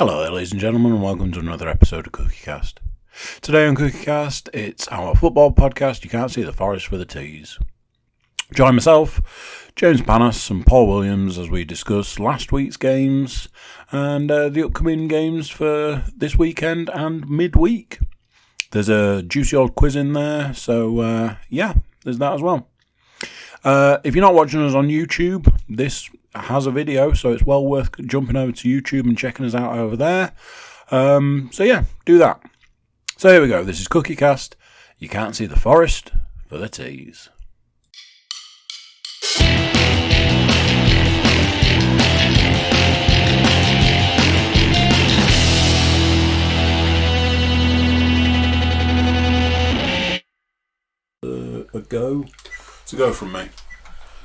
Hello there, ladies and gentlemen, and welcome to another episode of Cookiecast. Today on Cookiecast, it's our football podcast. You can't see the forest for the trees. Join myself, James Panas, and Paul Williams as we discuss last week's games and the upcoming games for this weekend and midweek. There's a juicy old quiz in there, so there's that as well. If you're not watching us on YouTube, this has a video, so it's well worth jumping over to YouTube and checking us out over there. Do that. So here we go. This is Cookiecast. You can't see the forest for the trees. It's a go from me.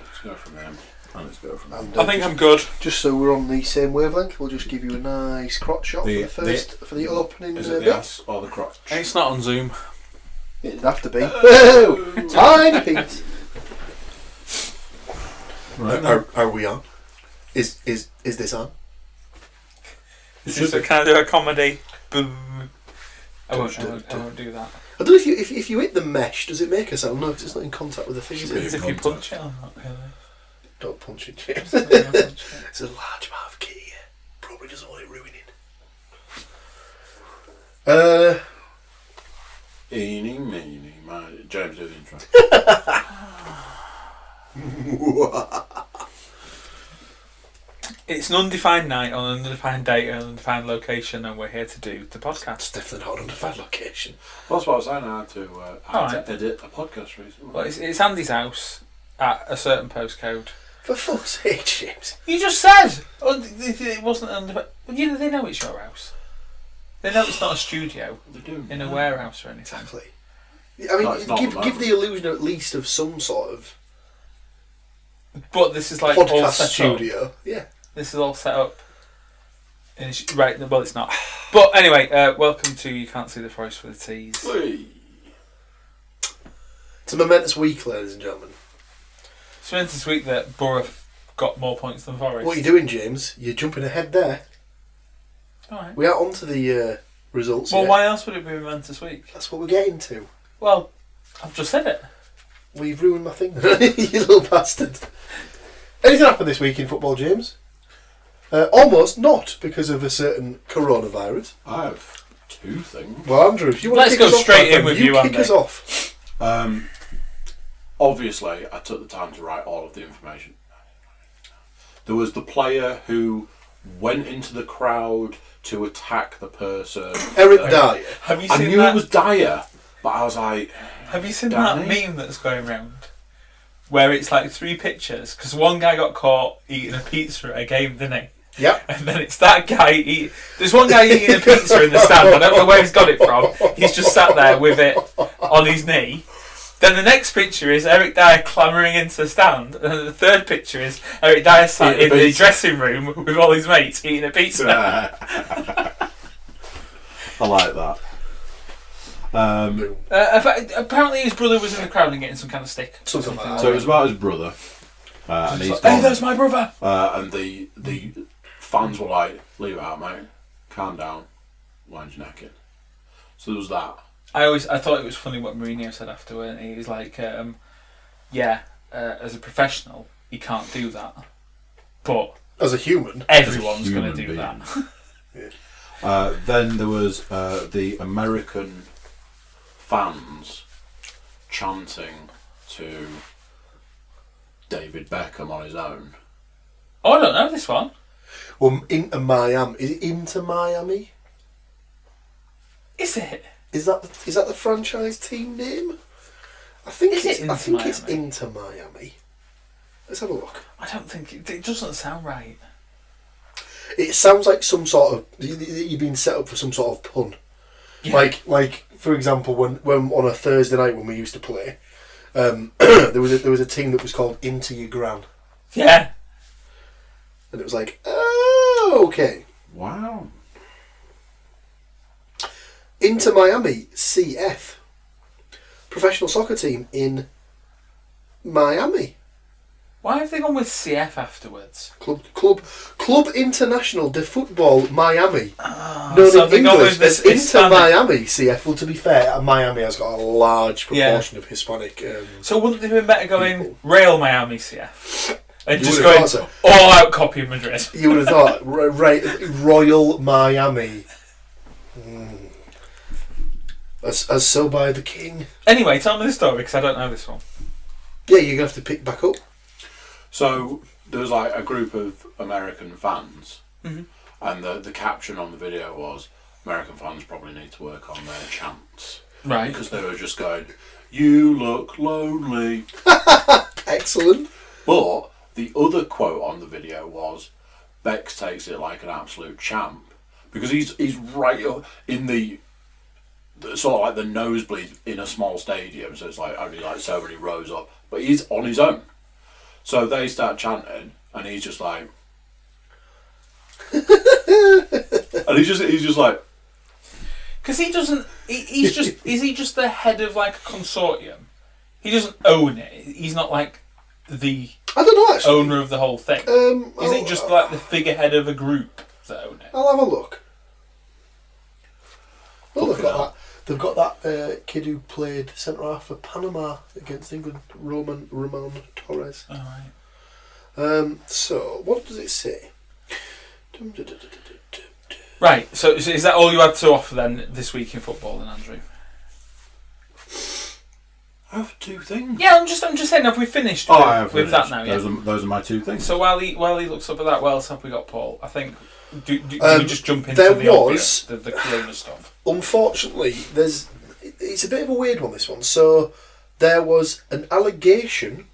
It's a go from him. And it's a go from him. I think I'm good. Just so we're on the same wavelength, we'll just give you a nice crotch shot for the opening. Is it the ass or the crotch? It's not on Zoom. It'd have to be. Tiny piece. Right. Are we on? Is this on? Is this a kind of a comedy? Boom. I won't do that. I don't know if you hit the mesh, does it make a sound? No, because it's not in contact with the things. It's if you punch it or not, really. Don't punch it, James. It's a large amount of key. Probably doesn't want it ruining. Eeny, meeny, miny. James, do the intro. It's an undefined night on an undefined date and an undefined location, and we're here to do the podcast. It's definitely not an undefined location. Well, that's what I was saying. I had to edit a podcast recently. Well, it's Andy's house at a certain postcode. For fuck's sake, James. You just said it wasn't undefined. They know it's your house. They know it's not a studio in a warehouse or anything. Exactly. I mean, give the illusion at least of some sort of. But this is like podcast all set studio. Up. Yeah. This is all set up. Right, well, it's not. But anyway, welcome to You Can't See the Forest for the Trees. It's a momentous week, ladies and gentlemen. It's meant this week that Borough got more points than Forest. What are you doing, James? You're jumping ahead there. Alright. We are on to the results. Well, yet. why else would it be momentous week? That's what we're getting to. Well, I've just said it. Well, you've ruined my thing, you little bastard. Anything happened this week in football, James? Almost not, because of a certain coronavirus. I have two things. Well, Andrew, if you want to go straight in with you, kick Andy. us off. Obviously, I took the time to write all of the information. There was the player who went into the crowd to attack the person. Eric Dyer. Have you I seen knew that? it was Dyer, but I was like... Have you seen Danny? that meme that's going around? Where it's like three pictures, because one guy got caught eating a pizza at a game, didn't he? Yep. And then it's that guy there's one guy eating a pizza in the stand, I don't know where he's got it from. He's just sat there with it on his knee. Then the next picture is Eric Dyer clambering into the stand, and then the third picture is Eric Dyer sat in the dressing room with all his mates eating a pizza. I like that. Apparently his brother was in the crowd and getting some kind of stick. Something like that. So it was about his brother. And he's Hey, that's my brother! and the fans were like, leave it out, mate. Calm down. Wind your neck in. So there was that. I thought it was funny what Mourinho said afterward. He was like, as a professional, he can't do that. But as a human, everyone's going to do that. Yeah. Then there was the American fans chanting to David Beckham on his own. Oh, I don't know this one. Well, Inter Miami. Is it Inter Miami? Is it? Is that the franchise team name? I think it's Miami? Inter Miami. Let's have a look. I don't think it doesn't sound right. It sounds like some sort of you've been set up for some sort of pun. Yeah. Like for example, when on a Thursday night when we used to play, there was a team that was called Inter Your Gran. Yeah. And it was like, oh, okay. Wow. Inter Miami CF, professional soccer team in Miami. Why have they gone with CF afterwards? Club International de Football Miami. So Known they in go English with this as Inter Hispanic- Miami CF. Well, to be fair, Miami has got a large proportion of Hispanic. So wouldn't they have been better going people. Real Miami CF? And You just would have going thought all out copy of Madrid. You would have thought Royal Miami. As so by the king. Anyway, tell me the story because I don't know this one. Yeah, you're gonna have to pick back up. So there was like a group of American fans, Mm-hmm. and the caption on the video was, American fans probably need to work on their chants. Right. Because they were just going, you look lonely. Excellent. But the other quote on the video was, Bex takes it like an absolute champ. Because he's right up in the sort of like the nosebleed in a small stadium, so it's like only like so many rows up. But he's on his own. So they start chanting, and he's just like, and he's just like, Because he doesn't. He's just. Is he just the head of like a consortium? He doesn't own it. He's not like the I don't know actually. owner of the whole thing. Is he just like the figurehead of a group that own it? I'll have a look. Well, Look they've it got up. that. They've got that kid who played centre half for Panama against England, Ramon Torres. All right. So what does it say? Right. So is that all you had to offer then this week in football, then, Andrew? I have two things. Yeah, I'm just saying. Have we finished Oh, I have with finished. that now? Yeah. Those are my two things. So while he looks up at that, what else have we got, Paul? I think. Do we just jump into there the obvious, was- the Corona stuff? Unfortunately, it's a bit of a weird one, this one. So there was an allegation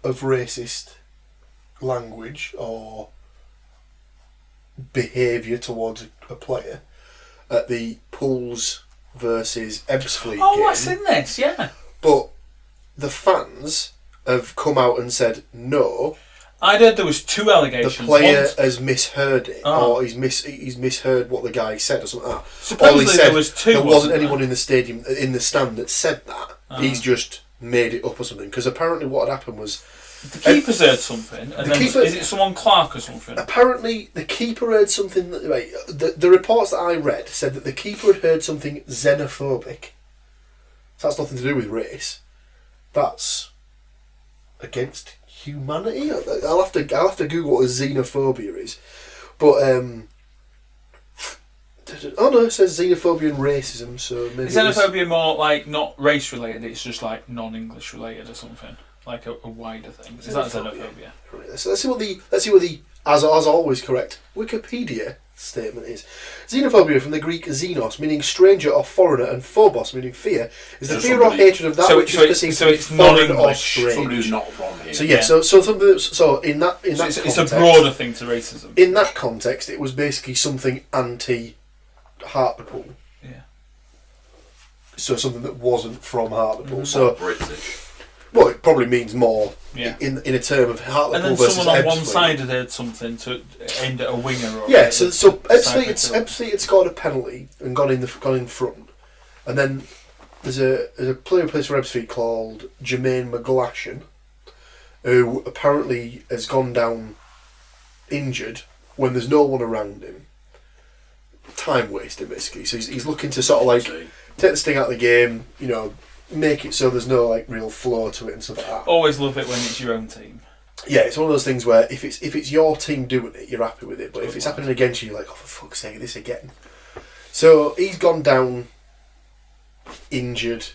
of racist language or behaviour towards a player at the Pools versus Ebbsfleet Oh, game. I've seen this. Yeah. But the fans have come out and said no. I'd heard there was two The allegations. player One- has misheard it, Oh. or he's misheard what the guy said, or something like that. Supposedly All he said, there was two. there wasn't there? anyone in the stadium, in the stand, that said that. He's just made it up or something. Because apparently, what had happened was The keeper's heard something, and then keeper- is it someone Clark or something? apparently the keeper heard something. Right, the reports that I read said that the keeper had heard something xenophobic. So that's nothing to do with race. That's against humanity. I'll have to Google what a xenophobia is, but oh no, it says xenophobia and racism. So maybe Is xenophobia more like not race related? It's just like non-English related or something, like a wider thing. Is that xenophobia? Right, so let's see what the as always correct Wikipedia statement is. Xenophobia, from the Greek xenos, meaning stranger or foreigner, and phobos, meaning fear, is the So fear or somebody- hatred of that so which it- is so perceived so to be it's foreign or non-English. strange. Somebody who's not from here. So yeah, Yeah. so in that So it's a context, broader thing to racism. in that context, it was basically something anti-Hartlepool. Yeah. So something that wasn't from Hartlepool. Mm-hmm. So, British. well, it probably means more Yeah. in a term of Hartlepool And then versus someone on one Ebbsfleet. side had heard something aimed at a winger. Or Yeah, so side Ebbsfleet had scored a penalty and gone in front, and then there's a player who plays for Ebbsfleet called Jermaine McGlashan, who apparently has gone down injured when there's no one around him. Time wasting, basically. So he's looking to sort of like take the sting out of the game, make it so there's no like real flow to it and stuff like that. Always love it when it's your own team. Yeah, it's one of those things where if it's your team doing it, you're happy with it. But if it's happening against you, you're like, oh, for fuck's sake, this again. So he's gone down injured.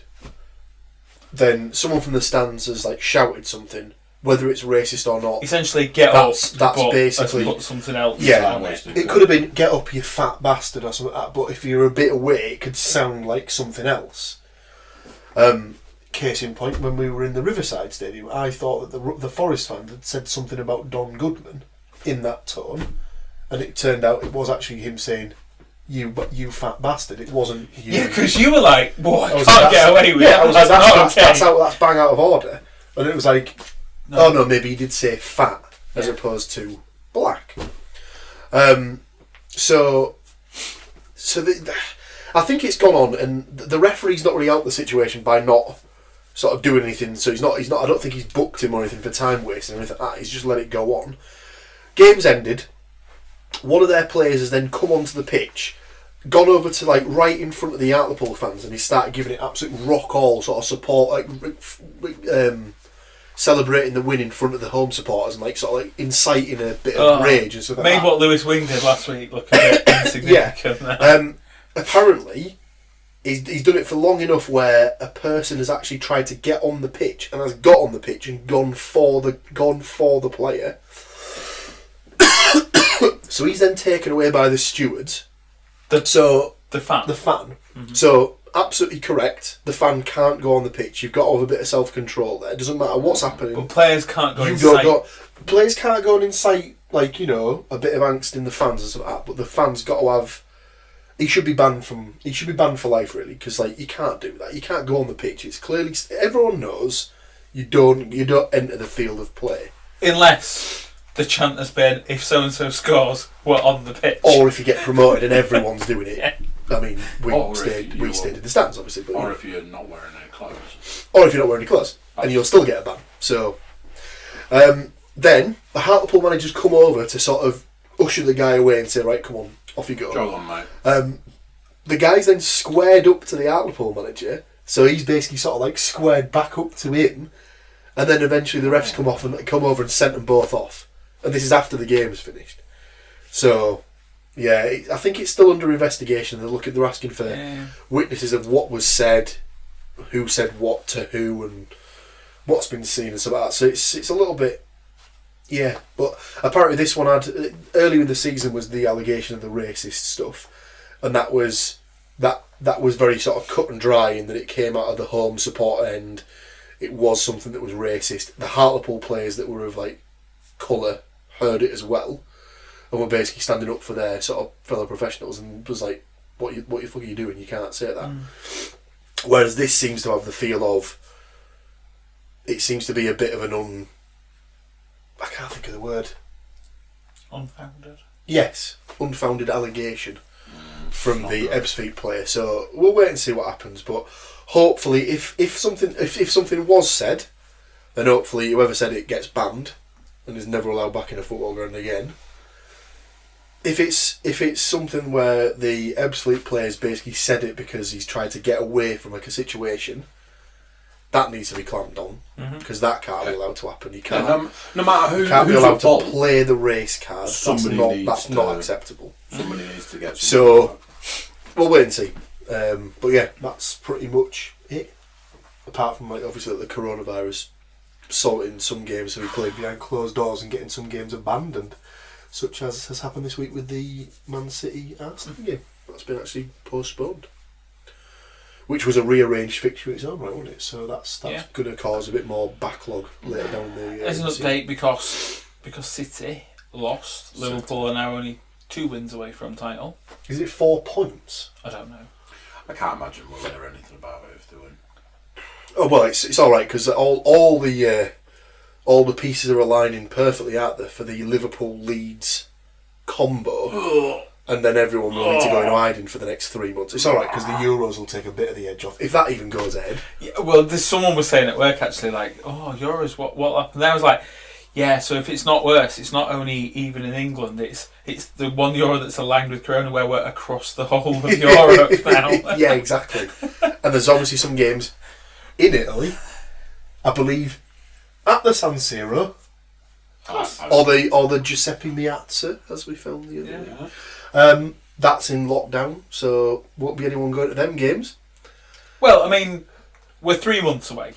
Then someone from the stands has like shouted something, whether it's racist or not. Essentially, get That's- up. that's but basically- put something else. Yeah, on it. It could have been "get up, you fat bastard" or something like that. But if you're a bit away, it could sound like something else. Case in point, when we were in the Riverside Stadium, I thought that the Forest fan had said something about Don Goodman in that tone, and it turned out it was actually him saying, "You fat bastard." It wasn't you. Yeah, because you were like, "Boy, I was can't like, get away with yeah, that." I was like, That's not okay. that's bang out of order. And it was like, No. oh no, maybe he did say fat as Yeah. opposed to black. So I think it's gone on, and the referee's not really out the situation by not sort of doing anything. So he's not. I don't think he's booked him or anything for time wasting or anything like that. He's just let it go on. Game's ended. One of their players has then come onto the pitch, gone over to like right in front of the Hartlepool fans, and he started giving it absolute rock all sort of support, like celebrating the win in front of the home supporters and like sort of like inciting a bit of rage and stuff like that. Made what Lewis Wing did last week look a bit insignificant. Yeah. Apparently, he's done it for long enough where a person has actually tried to get on the pitch and has got on the pitch and gone for the player. So he's then taken away by the stewards. The fan. Mm-hmm. So absolutely correct. The fan can't go on the pitch. You've got to have a bit of self-control there. It doesn't matter what's happening. But players can't go inside. Players can't go and incite, like, you know, a bit of angst in the fans and stuff like that. But the fans got to have. He should be banned for life, really, because like you can't do that. You can't go on the pitch. It's clearly everyone knows you don't enter the field of play unless the chant has been, if so and so scores, we're on the pitch. Or if you get promoted and everyone's doing it. Yeah. I mean, we stayed in the stands, obviously. But, or if you're not wearing any clothes. Or if you're not wearing any clothes. And you'll still get a ban. So, then, the Hartlepool managers come over to sort of usher the guy away and say, right, come on, off you go. Go on, mate. The guy's then squared up to the Hartlepool manager. So he's basically sort of like squared back up to him. And then eventually the refs come over and sent them both off. And this is after the game's finished. So, yeah, I think it's still under investigation. They're asking for witnesses of what was said, who said what to who, and what's been seen and stuff like that. So it's a little bit, yeah. But apparently this one had, earlier in the season was the allegation of the racist stuff. And that was very sort of cut and dry in that it came out of the home support end. It was something that was racist. The Hartlepool players that were of like colour heard it as well, and were basically standing up for their sort of fellow professionals, and was like, "What the fuck are you doing? You can't say that." Whereas this seems to have the feel of, it seems to be a bit of an I can't think of the word. Unfounded. Yes, unfounded allegation from the Ebbsfleet player. So we'll wait and see what happens. But hopefully, if something was said, then hopefully whoever said it gets banned and is never allowed back in a football ground again. If it's something where the Ebbsfleet players basically said it because he's tried to get away from like a situation, that needs to be clamped on, because that can't be allowed to happen. You can't. No matter who, you can't be who's allowed fault, to play the race card. That's not acceptable. Somebody needs to get. So we'll wait and see. But yeah, that's pretty much it. Apart from like obviously the coronavirus sorting some games to be played behind closed doors and getting some games abandoned, such as has happened this week with the Man City Arsenal game. That's been actually postponed, which was a rearranged fixture in its own right, wasn't it? So that's going to cause a bit more backlog later down the. As an update, because City lost, Liverpool are now only 2 wins away from title. Is it 4 points? I don't know. I can't imagine we'll hear anything about it if they win. Oh well, it's all right because all the pieces are aligning perfectly, aren't they, for the Liverpool Leeds combo, and then everyone will need to go in hiding for the next 3 months. It's all right because the Euros will take a bit of the edge off if that even goes ahead. Yeah, well, someone was saying at work actually, like, "Oh, Euros, what happened?" And I was like, "Yeah, so if it's not worse, it's not only even in England. It's the one Euro that's aligned with Corona where we're across the whole of Europe now." Yeah, exactly. And there's obviously some games in Italy, I believe, at the San Siro, or the Giuseppe Meazza, as we found the other day. That's in lockdown, so won't be anyone going to them games. Well, I mean, we're 3 months away.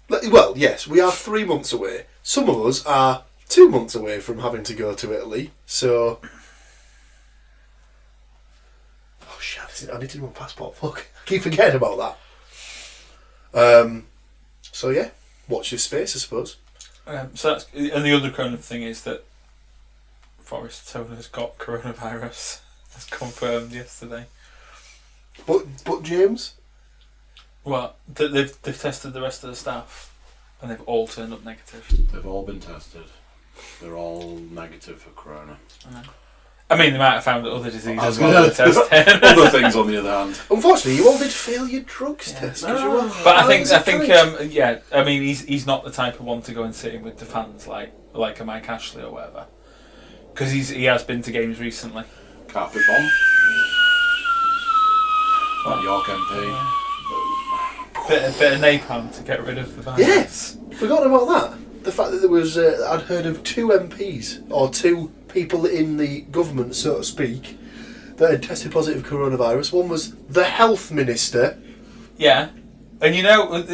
Well, yes, we are 3 months away. Some of us are 2 months away from having to go to Italy, so. Oh shit! I need to do my passport. Fuck, I keep forgetting about that. So yeah, watch this space, I suppose. So that's, and the other Corona thing is that Forest owner's got coronavirus. That's confirmed yesterday. But James? Well, they've tested the rest of the staff, and they've all turned up negative. They've all been tested. They're all negative for corona. I mean, they might have found other diseases was while gonna- they were testing. Other things, on the other hand. Unfortunately, you all did fail your drugs test. 'Cause you were But I high as a think, kite. yeah. I mean, he's not the type of one to go and sit in with the fans like a Mike Ashley or whatever, because he has been to games recently. Carpet bomb. Like York MP. Bit of napalm to get rid of the virus. Yes, forgotten about that. The fact that there was, I'd heard of 2 MPs or 2 people in the government, so to speak, that had tested positive coronavirus. One was the health minister. Yeah. And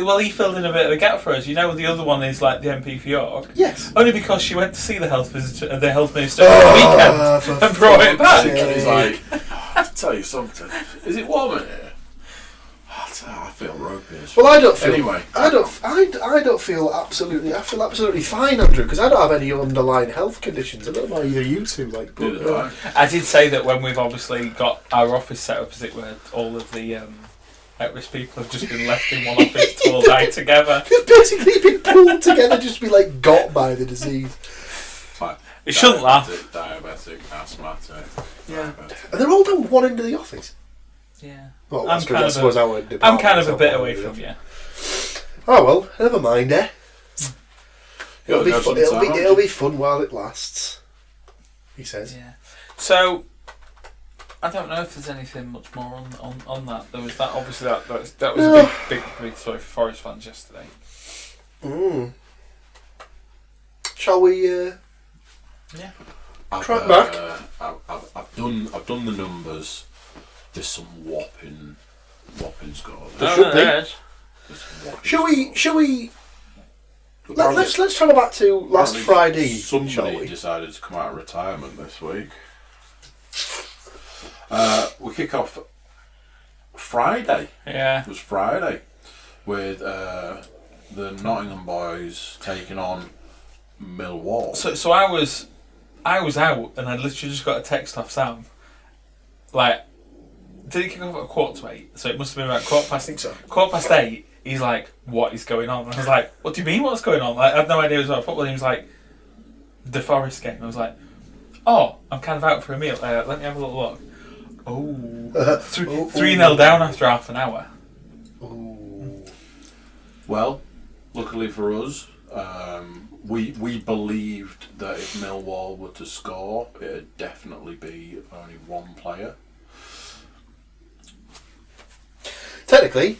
well, he filled in a bit of a gap for us. The other one is like the MP for York. Yes. Only because she went to see the health minister at the weekend and brought it back. And he's like, I'll tell you something. Is it warm in here? I feel ropey. Well, I don't feel. Anyway, I don't feel absolutely. I feel absolutely fine, Andrew, because I don't have any underlying health conditions. I don't know either you two like. But, neither do I. I did say that when we've obviously got our office set up, as it were, all of the at-risk people have just been left in one office to all die together. They've basically been pulled together just to be like got by the disease. Like, It shouldn't laugh. Diabetic, asthmatic. Yeah. Diabetic. And they're all down one end of the office. Yeah. Well, I'm that's kind because I of suppose our I'm department kind of is a on bit one away end of from the you. Oh well, never mind, eh? You'll go sometime, won't It'll you? be fun while it lasts. He says. Yeah. So, I don't know if there's anything much more on that. There was that. Obviously, that was a big story for Forest fans yesterday. Shall we? Yeah. Track back. I've done the numbers. There's some whopping scores. There should be. Yes. There's some whopping Shall we? scores. Let's travel back to last Apparently Friday. Shall Somebody we? decided to come out of retirement this week. We kick off Friday. Yeah. It was Friday with the Nottingham boys taking on Millwall. So I was out and I literally just got a text off Sam. Like, did it kick off at 7:45? So it must have been about 8:15. I think so. 8:15. He's like, "What is going on?" And I was like, "What do you mean? What's going on?" Like, I had no idea it was about football. And he was like, "The Forest game." I was like, "Oh, I'm kind of out for a meal. Let me have a little look." Oh, 3-0 down after half an hour. Ooh. Well, luckily for us, we believed that if Millwall were to score, it'd definitely be only one player. Technically,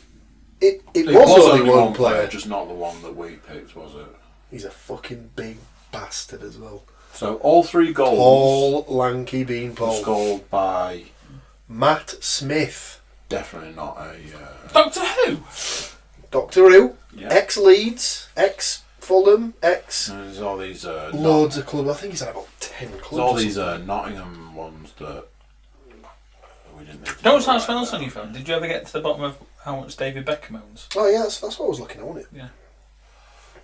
it was only one player. just not the one that we picked, was it? He's a fucking big bastard as well. So all 3 goals Tall, lanky were beanpole. scored by Matt Smith. definitely not a. Doctor Who. Doctor Who. Yeah. Ex-Leeds. Ex-Fulham. There's all these. Loads of clubs. I think he's had about 10 clubs. There's all or these something. Nottingham ones that we didn't. Need to Don't do start right spelling there. on your phone. Did you ever get to the bottom of how much David Beckham owns? Oh yeah, that's what I was looking at, wasn't it?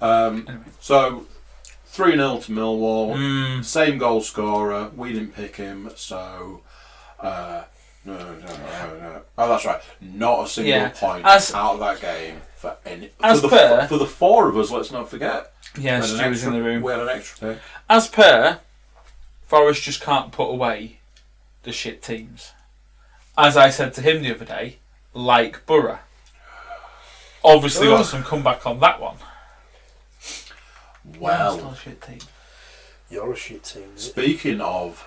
Yeah. Anyway. So 3-0 to Millwall. Same goal scorer. We didn't pick him, so. No. Oh, that's right. Not a single point out of that game for any. For the 4 of us, let's not forget. Yeah, Stu was in the room. We had an extra pick. As per, Forest just can't put away the shit teams. As I said to him the other day, like Borough. Obviously got some comeback on that one. Well, Still a shit team. You're a shit team. speaking of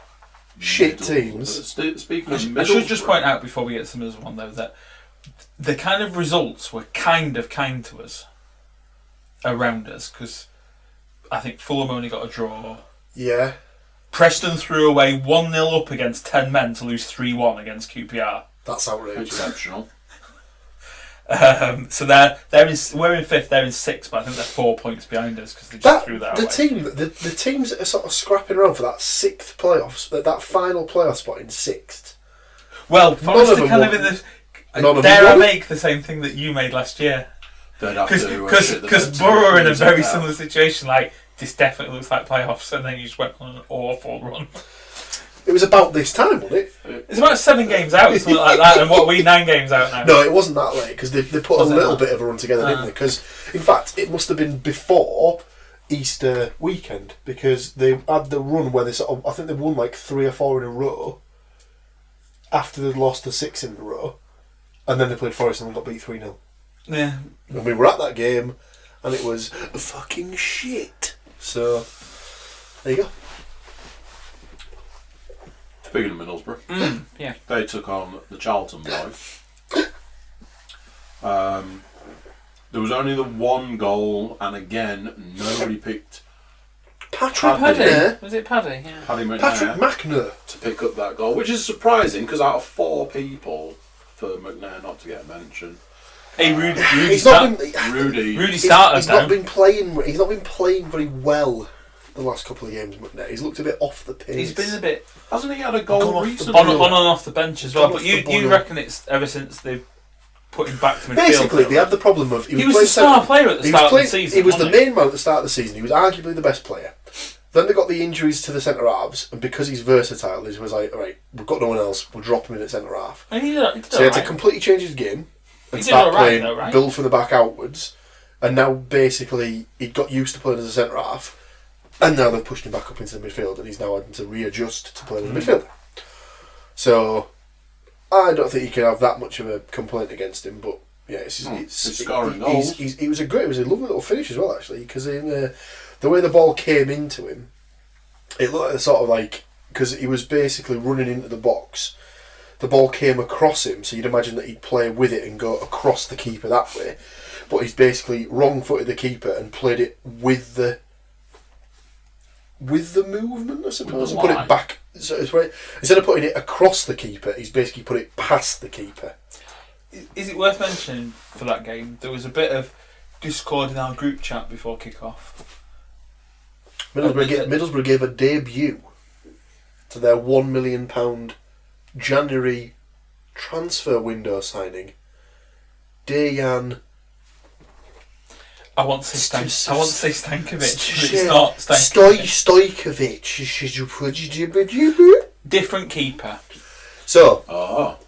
Shit teams. Speaking of I should just point out before we get to this one though that the kind of results were kind to us around us, because I think Fulham only got a draw. Yeah. Preston threw away 1-0 up against 10 men to lose 3-1 against QPR. That's outrageous. exceptional. So we're in 5th, they're in 6th, but I think they're 4 points behind us because they just threw that away. The teams that are sort of scrapping around for that 6th playoffs, that final playoff spot in 6th. Well, Forest are kind of in the. Dare I make the same thing that you made last year? Because Borough are in a very similar situation. Like, this definitely looks like playoffs, and then you just went on an awful run. It was about this time, wasn't it? It's about 7 games out, something like that, and what are we 9 games out now? No, it wasn't that late because they put Was a it little not? bit of a run together, didn't they? Because in fact, it must have been before Easter weekend because they had the run where they I think they won like 3 or 4 in a row after they'd lost the 6 in a row, and then they played Forest and got beat 3-0. Yeah. And we were at that game, and it was fucking shit. So there you go. Speaking of Middlesbrough, yeah, they took on the Charlton boys. There was only the one goal, and again, nobody picked Patrick Paddy. McNair. Was it Paddy? Yeah. Paddy McNair Patrick McNair. to pick up that goal, which is surprising because out of 4 people, for McNair not to get a mention. Hey, Rudy. He's not been. Rudy started. He's not been playing. He's not been playing very well the last couple of games. McNair. He's looked a bit off the pace. He's been a bit hasn't he had a goal Gone off the recently? on and off the bench as well. Gone But off the you boil. reckon it's ever since they've put him back to midfield? Basically, they had the problem of he was the star player at the start of the season. He was the wasn't main man at the start of the season. He was arguably the best player. Then they got the injuries to the centre halves, and because he's versatile, he was like, all right, we've got no one else. We'll drop him in at centre half. And he did So he had to alright. completely change his game and He did start alright playing, though, right? build from the back outwards. And now basically he'd got used to playing as a centre half, and now they've pushed him back up into the midfield, and he's now having to readjust to playing as a midfielder. So I don't think you can have that much of a complaint against him, but yeah, He's scoring goals. It was a lovely little finish as well, actually, because in the way the ball came into him, it looked like sort of like, because he was basically running into the box, the ball came across him, so you'd imagine that he'd play with it and go across the keeper that way, but he's basically wrong-footed the keeper and played it with the movement, I suppose, and put it back. So it's right, instead of putting it across the keeper, he's basically put it past the keeper. Is it worth mentioning for that game? There was a bit of discord in our group chat before kick-off. Middlesbrough gave a debut to their £1 million January transfer window signing, Dejan. I want to say Stankovic, but it's Yeah. not Stankovic. Stojkovic. Different keeper. So, Oh,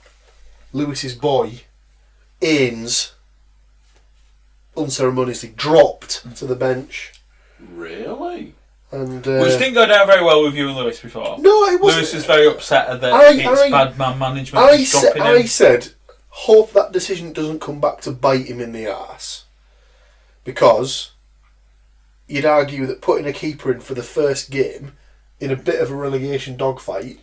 Lewis's boy, Ains, unceremoniously dropped to the bench. really? And Which didn't go down very well with you and Lewis before. no, it wasn't. Lewis was very upset at that it's bad man management. I dropping him. said, hope that decision doesn't come back to bite him in the arse. Because you'd argue that putting a keeper in for the first game in a bit of a relegation dogfight,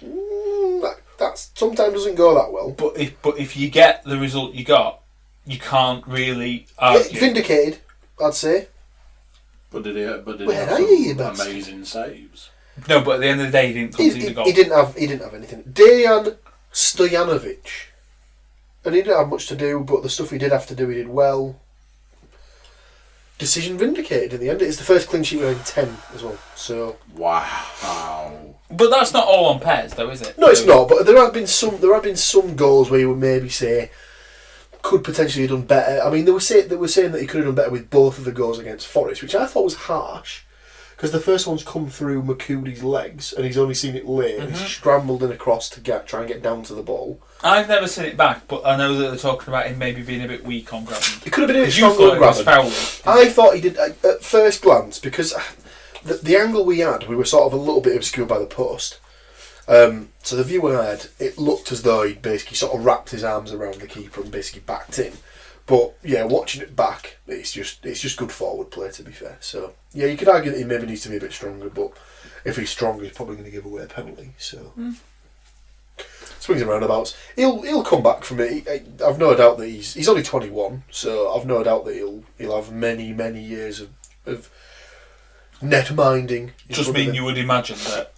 that sometimes doesn't go that well. But if you get the result you got, you can't really argue. Vindicated, I'd say. But did he have Where are you, some bastard? amazing saves? No, but at the end of the day, he didn't concede the goal. He didn't have anything. Dejan Stojanovic, and he didn't have much to do, but the stuff he did have to do, he did well. Decision vindicated in the end. It's the first clean sheet in 10 as well. So Wow. But that's not all on pairs, though, is it? no, it's not. But there have been some goals where you would maybe say could potentially have done better. I mean, they were saying that he could have done better with both of the goals against Forest, which I thought was harsh. Because the first one's come through McCoody's legs, and he's only seen it late. And he's scrambled in across to try and get down to the ball. I've never seen it back, but I know that they're talking about him maybe being a bit weak on grabbing. He could have been a bit You stronger thought on it was grabbing. foul. I thought he did at first glance, because the angle we had, we were sort of a little bit obscured by the post. So the view I had, it looked as though he'd basically sort of wrapped his arms around the keeper and basically backed in. But yeah, watching it back, it's just good forward play, to be fair. So yeah, you could argue that he maybe needs to be a bit stronger, but if he's stronger, he's probably going to give away a penalty. So swings and roundabouts. He'll come back from it. I've no doubt that he's only 21, so I've no doubt that he'll have many years of net minding. Just mean you would imagine that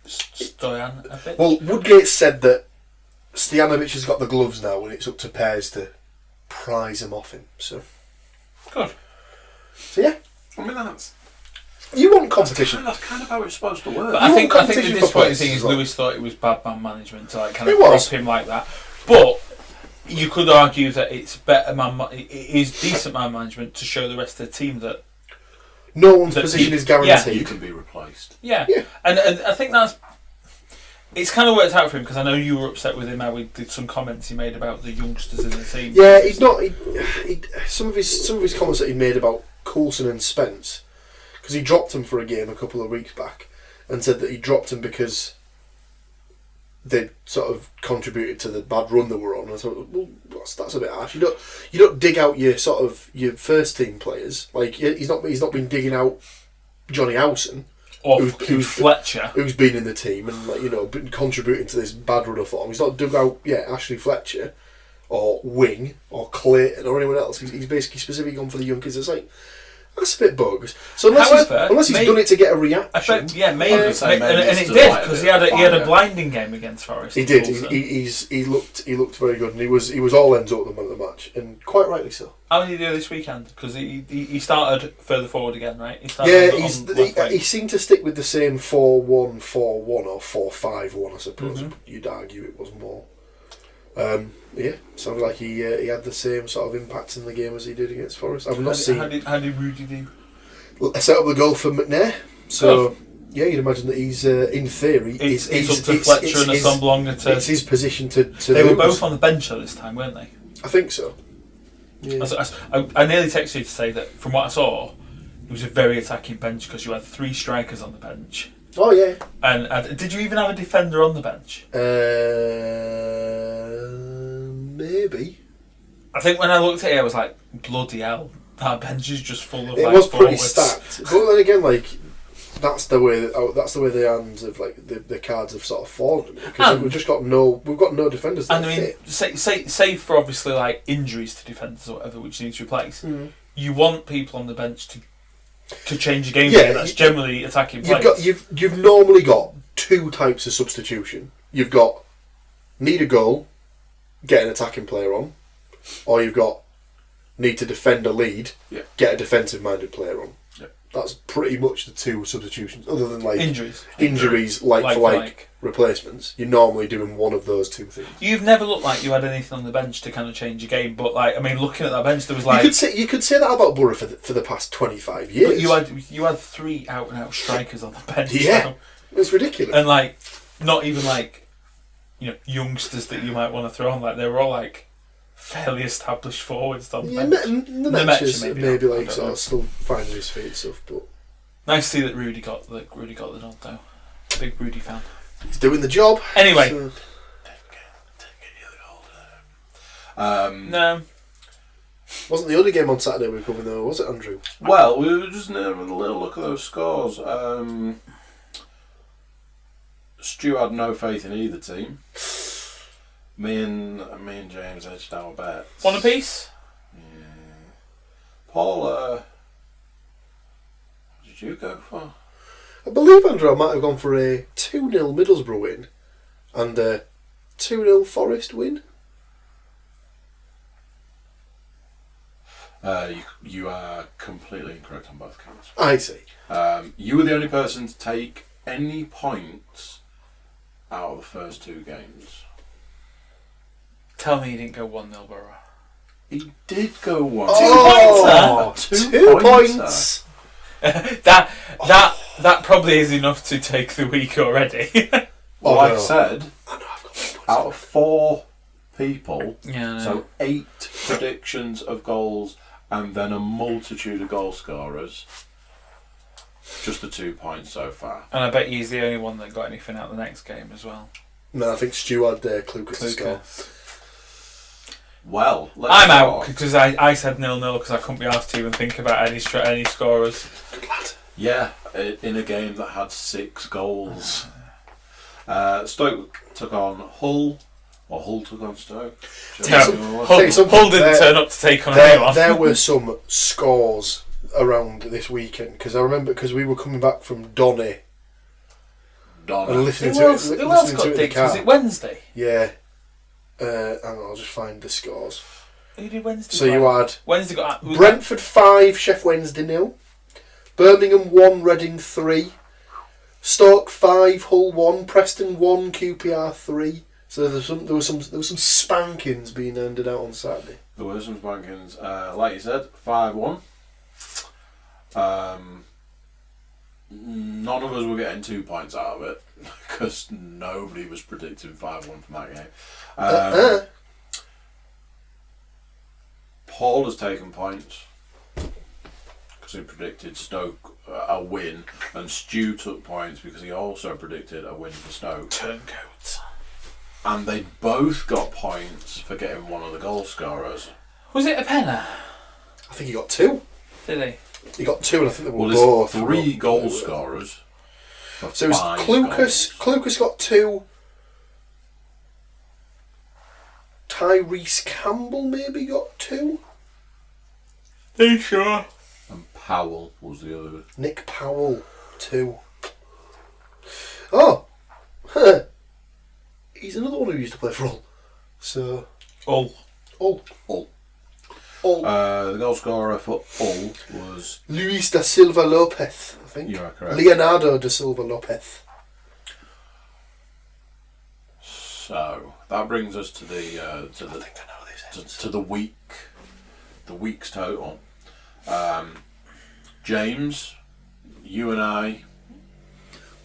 Stoyan a bit. Well, Woodgate said that Stojanovic has got the gloves now, and it's up to pairs to prize him off him. So Good. yeah, I mean, that's you want competition. that's kind of how it's supposed to work. But You I think want the competition for disappointing players thing as is well. Lewis thought it was bad man management to like kind of It was. drop him like that. But you could argue that it's better it is decent man management to show the rest of the team that No one's That position he- is guaranteed. You can be replaced. yeah. Yeah. And I think it's kind of worked out for him because I know you were upset with him how he did some comments he made about the youngsters in the team. Yeah, he's not. Some of his comments that he made about Coulson and Spence, because he dropped him for a game a couple of weeks back, and said that he dropped him because they sort of contributed to the bad run they were on. And I thought, well, that's a bit harsh. You don't dig out your first team players. Like he's not been digging out Johnny Howson or who's Fletcher, who's been in the team and been contributing to this bad run of form. He's not dug out Ashley Fletcher or Wing or Clayton or anyone else. He's basically specifically gone for the young kids. It's like, that's a bit bogus. So unless he's done it to get a reaction, maybe, and it did because he had a blinding game against Forest. He did. He looked very good, and he was all ends up at the match, and quite rightly so. How did he do this weekend? Because he started further forward again, right? He seemed to stick with the same 4-1-4-1 or 4-5-1. I suppose you'd argue it was more. Sounds like he had the same sort of impact in the game as he did against Forest. I've not seen. How did Rudy do? I set up the goal for McNair, so you'd imagine that he's in theory. It's up to Fletcher and Assomblonga to. It's his position to. They were both on the bench at this time, weren't they? I think so. Yeah. I nearly texted you to say that from what I saw, it was a very attacking bench because you had 3 strikers on the bench. Oh yeah. And did you even have a defender on the bench? Maybe. I think when I looked at it, I was like, bloody hell, that bench is just full of. It was pretty stacked, but then again, that's the way the hands of the cards have sort of fallen because we've got no defenders. And I mean, say for obviously injuries to defenders or whatever, which needs to replace. You want people on the bench to change a game. That's generally attacking players. You've normally got 2 types of substitution. You've got need a goal, get an attacking player on, or you've got need to defend a lead, get a defensive minded player on. That's pretty much the 2 substitutions, other than injuries like replacements. You're normally doing one of those 2 things. You've never looked like you had anything on the bench to kind of change a game, but looking at that bench, there was you could say that about Borough for the past 25 years. But you had 3 out and out strikers on the bench. Yeah, it's ridiculous. And not even youngsters that you might want to throw on. They were all fairly established forwards on the bench. Nemetcha maybe sort of still finding his feet and stuff, but nice to see that Rudy got the nod though. Big Rudy fan. He's doing the job. Anyway, Don't forget the other goal. No, wasn't the other game on Saturday we were covering though, was it, Andrew? Well, we were just having a little look at those scores. Stu had no faith in either team. Me and James edged our bets. one apiece. Yeah. Paul, what did you go for? I believe Andrew might have gone for a 2-0 Middlesbrough win and a 2-0 Forest win. You are completely incorrect on both counts. I see. You were the only person to take any points out of the first 2 games. Tell me you didn't go 1-0 Borough. He did go 1. 2 points. That probably is enough to take the week already. I said, out of 4 people, so 8 predictions of goals and then a multitude of goal scorers. Just the 2 points so far. And I bet he's the only one that got anything out of the next game as well. No, I think Stu had Klukas to score. Well, I'm out because I said 0-0 because I couldn't be asked to even think about any scorers. Good lad. Yeah, in a game that had 6 goals. Stoke took on Hull, or Hull took on Stoke. Hull didn't turn up to take on anyone. There were some scores around this weekend because I remember we were coming back from Donny. And listening to it. Who else got digged? Was it Wednesday? Yeah. And I'll just find the scores. Who did Wednesday? So you had Wednesday got Brentford 5, Sheff Wednesday 0, Birmingham 1, Reading 3, Stoke 5, Hull 1, Preston 1, QPR 3. So there was some spankings being handed out on Saturday. There were some spankings. Like you said, 5-1. None of us were getting 2 points out of it because nobody was predicting 5-1 from that game. Paul has taken points because he predicted Stoke a win, and Stu took points because he also predicted a win for Stoke. Turncoats. And they both got points for getting one of the goal scorers. Was it a penner? I think he got 2. Did he? He got 2, and I think they were Well, both. there's 3 goal scorers. So it was Clucas got 2. Tyrese Campbell maybe got 2. Are you sure? And Powell was the other. Nick Powell 2. Oh, huh. He's another one who used to play for Hull. So Hull. The goal scorer for Hull was Luis da Silva Lopez, I think. You are correct. Leonardo da Silva Lopez. So that brings us to the to the week's total. James, you and I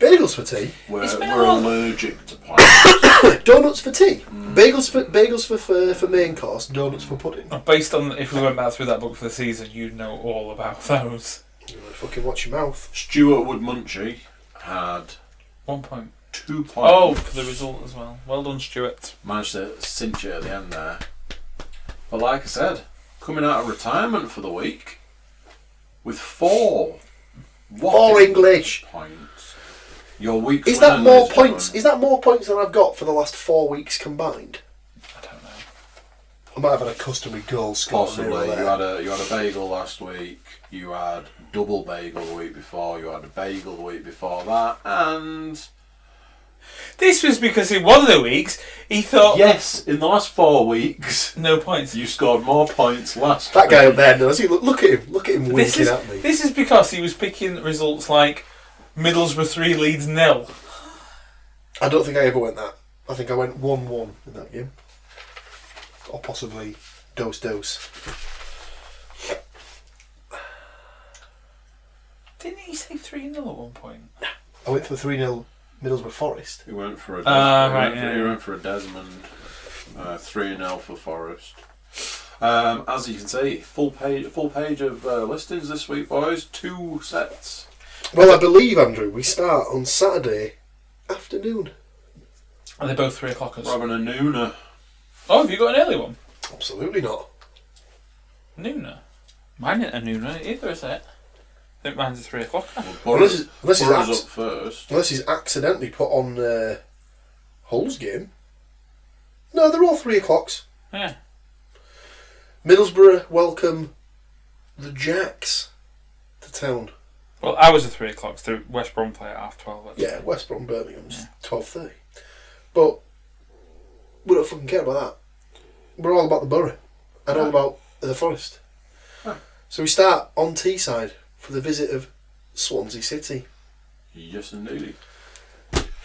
Bagels for tea. we're allergic to pineapples. Donuts for tea. Bagels for main course. Donuts for pudding. Based on if we went back through that book for the season, you'd know all about those. You better fucking watch your mouth. Stuart Wood-Munchie had 1 point. 2 points. Oh, for the result as well. Well done, Stuart. Managed to cinch it at the end there. But like I said, coming out of retirement for the week with 4 English points. Your week's Is that winner, more ladies and points? gentlemen. Is that more points than I've got for the last 4 weeks combined? I don't know. I might have had a customary goal score. Possibly. You had a bagel last week. You had double bagel the week before. You had a bagel the week before that, and This was because in one of the weeks he thought yes, in the last 4 weeks, no points. you scored more points last That guy week. up there knows. Look at him. Look at him winking at me. This is because he was picking results like Middlesbrough 3 Leeds 0. I don't think I ever went that. I think I went 1-1 in that game. Or possibly dose. Didn't he say 3-0 at one point? I went for 3-0 Middlesbrough Forest. He went for a right, he went for a Desmond. 3-0 for Forest. As you can see, full page of listings this week, boys. 2 sets. Well, I believe, Andrew, we start on Saturday afternoon. Are they both 3 o'clockers? We're having a nooner. Oh, have you got an early one? Absolutely not. Nooner? Mine isn't a nooner either, is it? I think mine's a 3 o'clocker. Well, Unless Borough's up first. he's accidentally put on Hull's game. No, they're all 3 o'clocks. Yeah. Middlesbrough welcome the Jacks to town. Well, ours are 3 o'clocks. The West Brom play at 12:30. Yeah, West Brom, Birmingham's 12:30. But we don't fucking care about that. We're all about the Borough and all about the Forest. Huh. So we start on Teesside for the visit of Swansea City. Yes, indeed.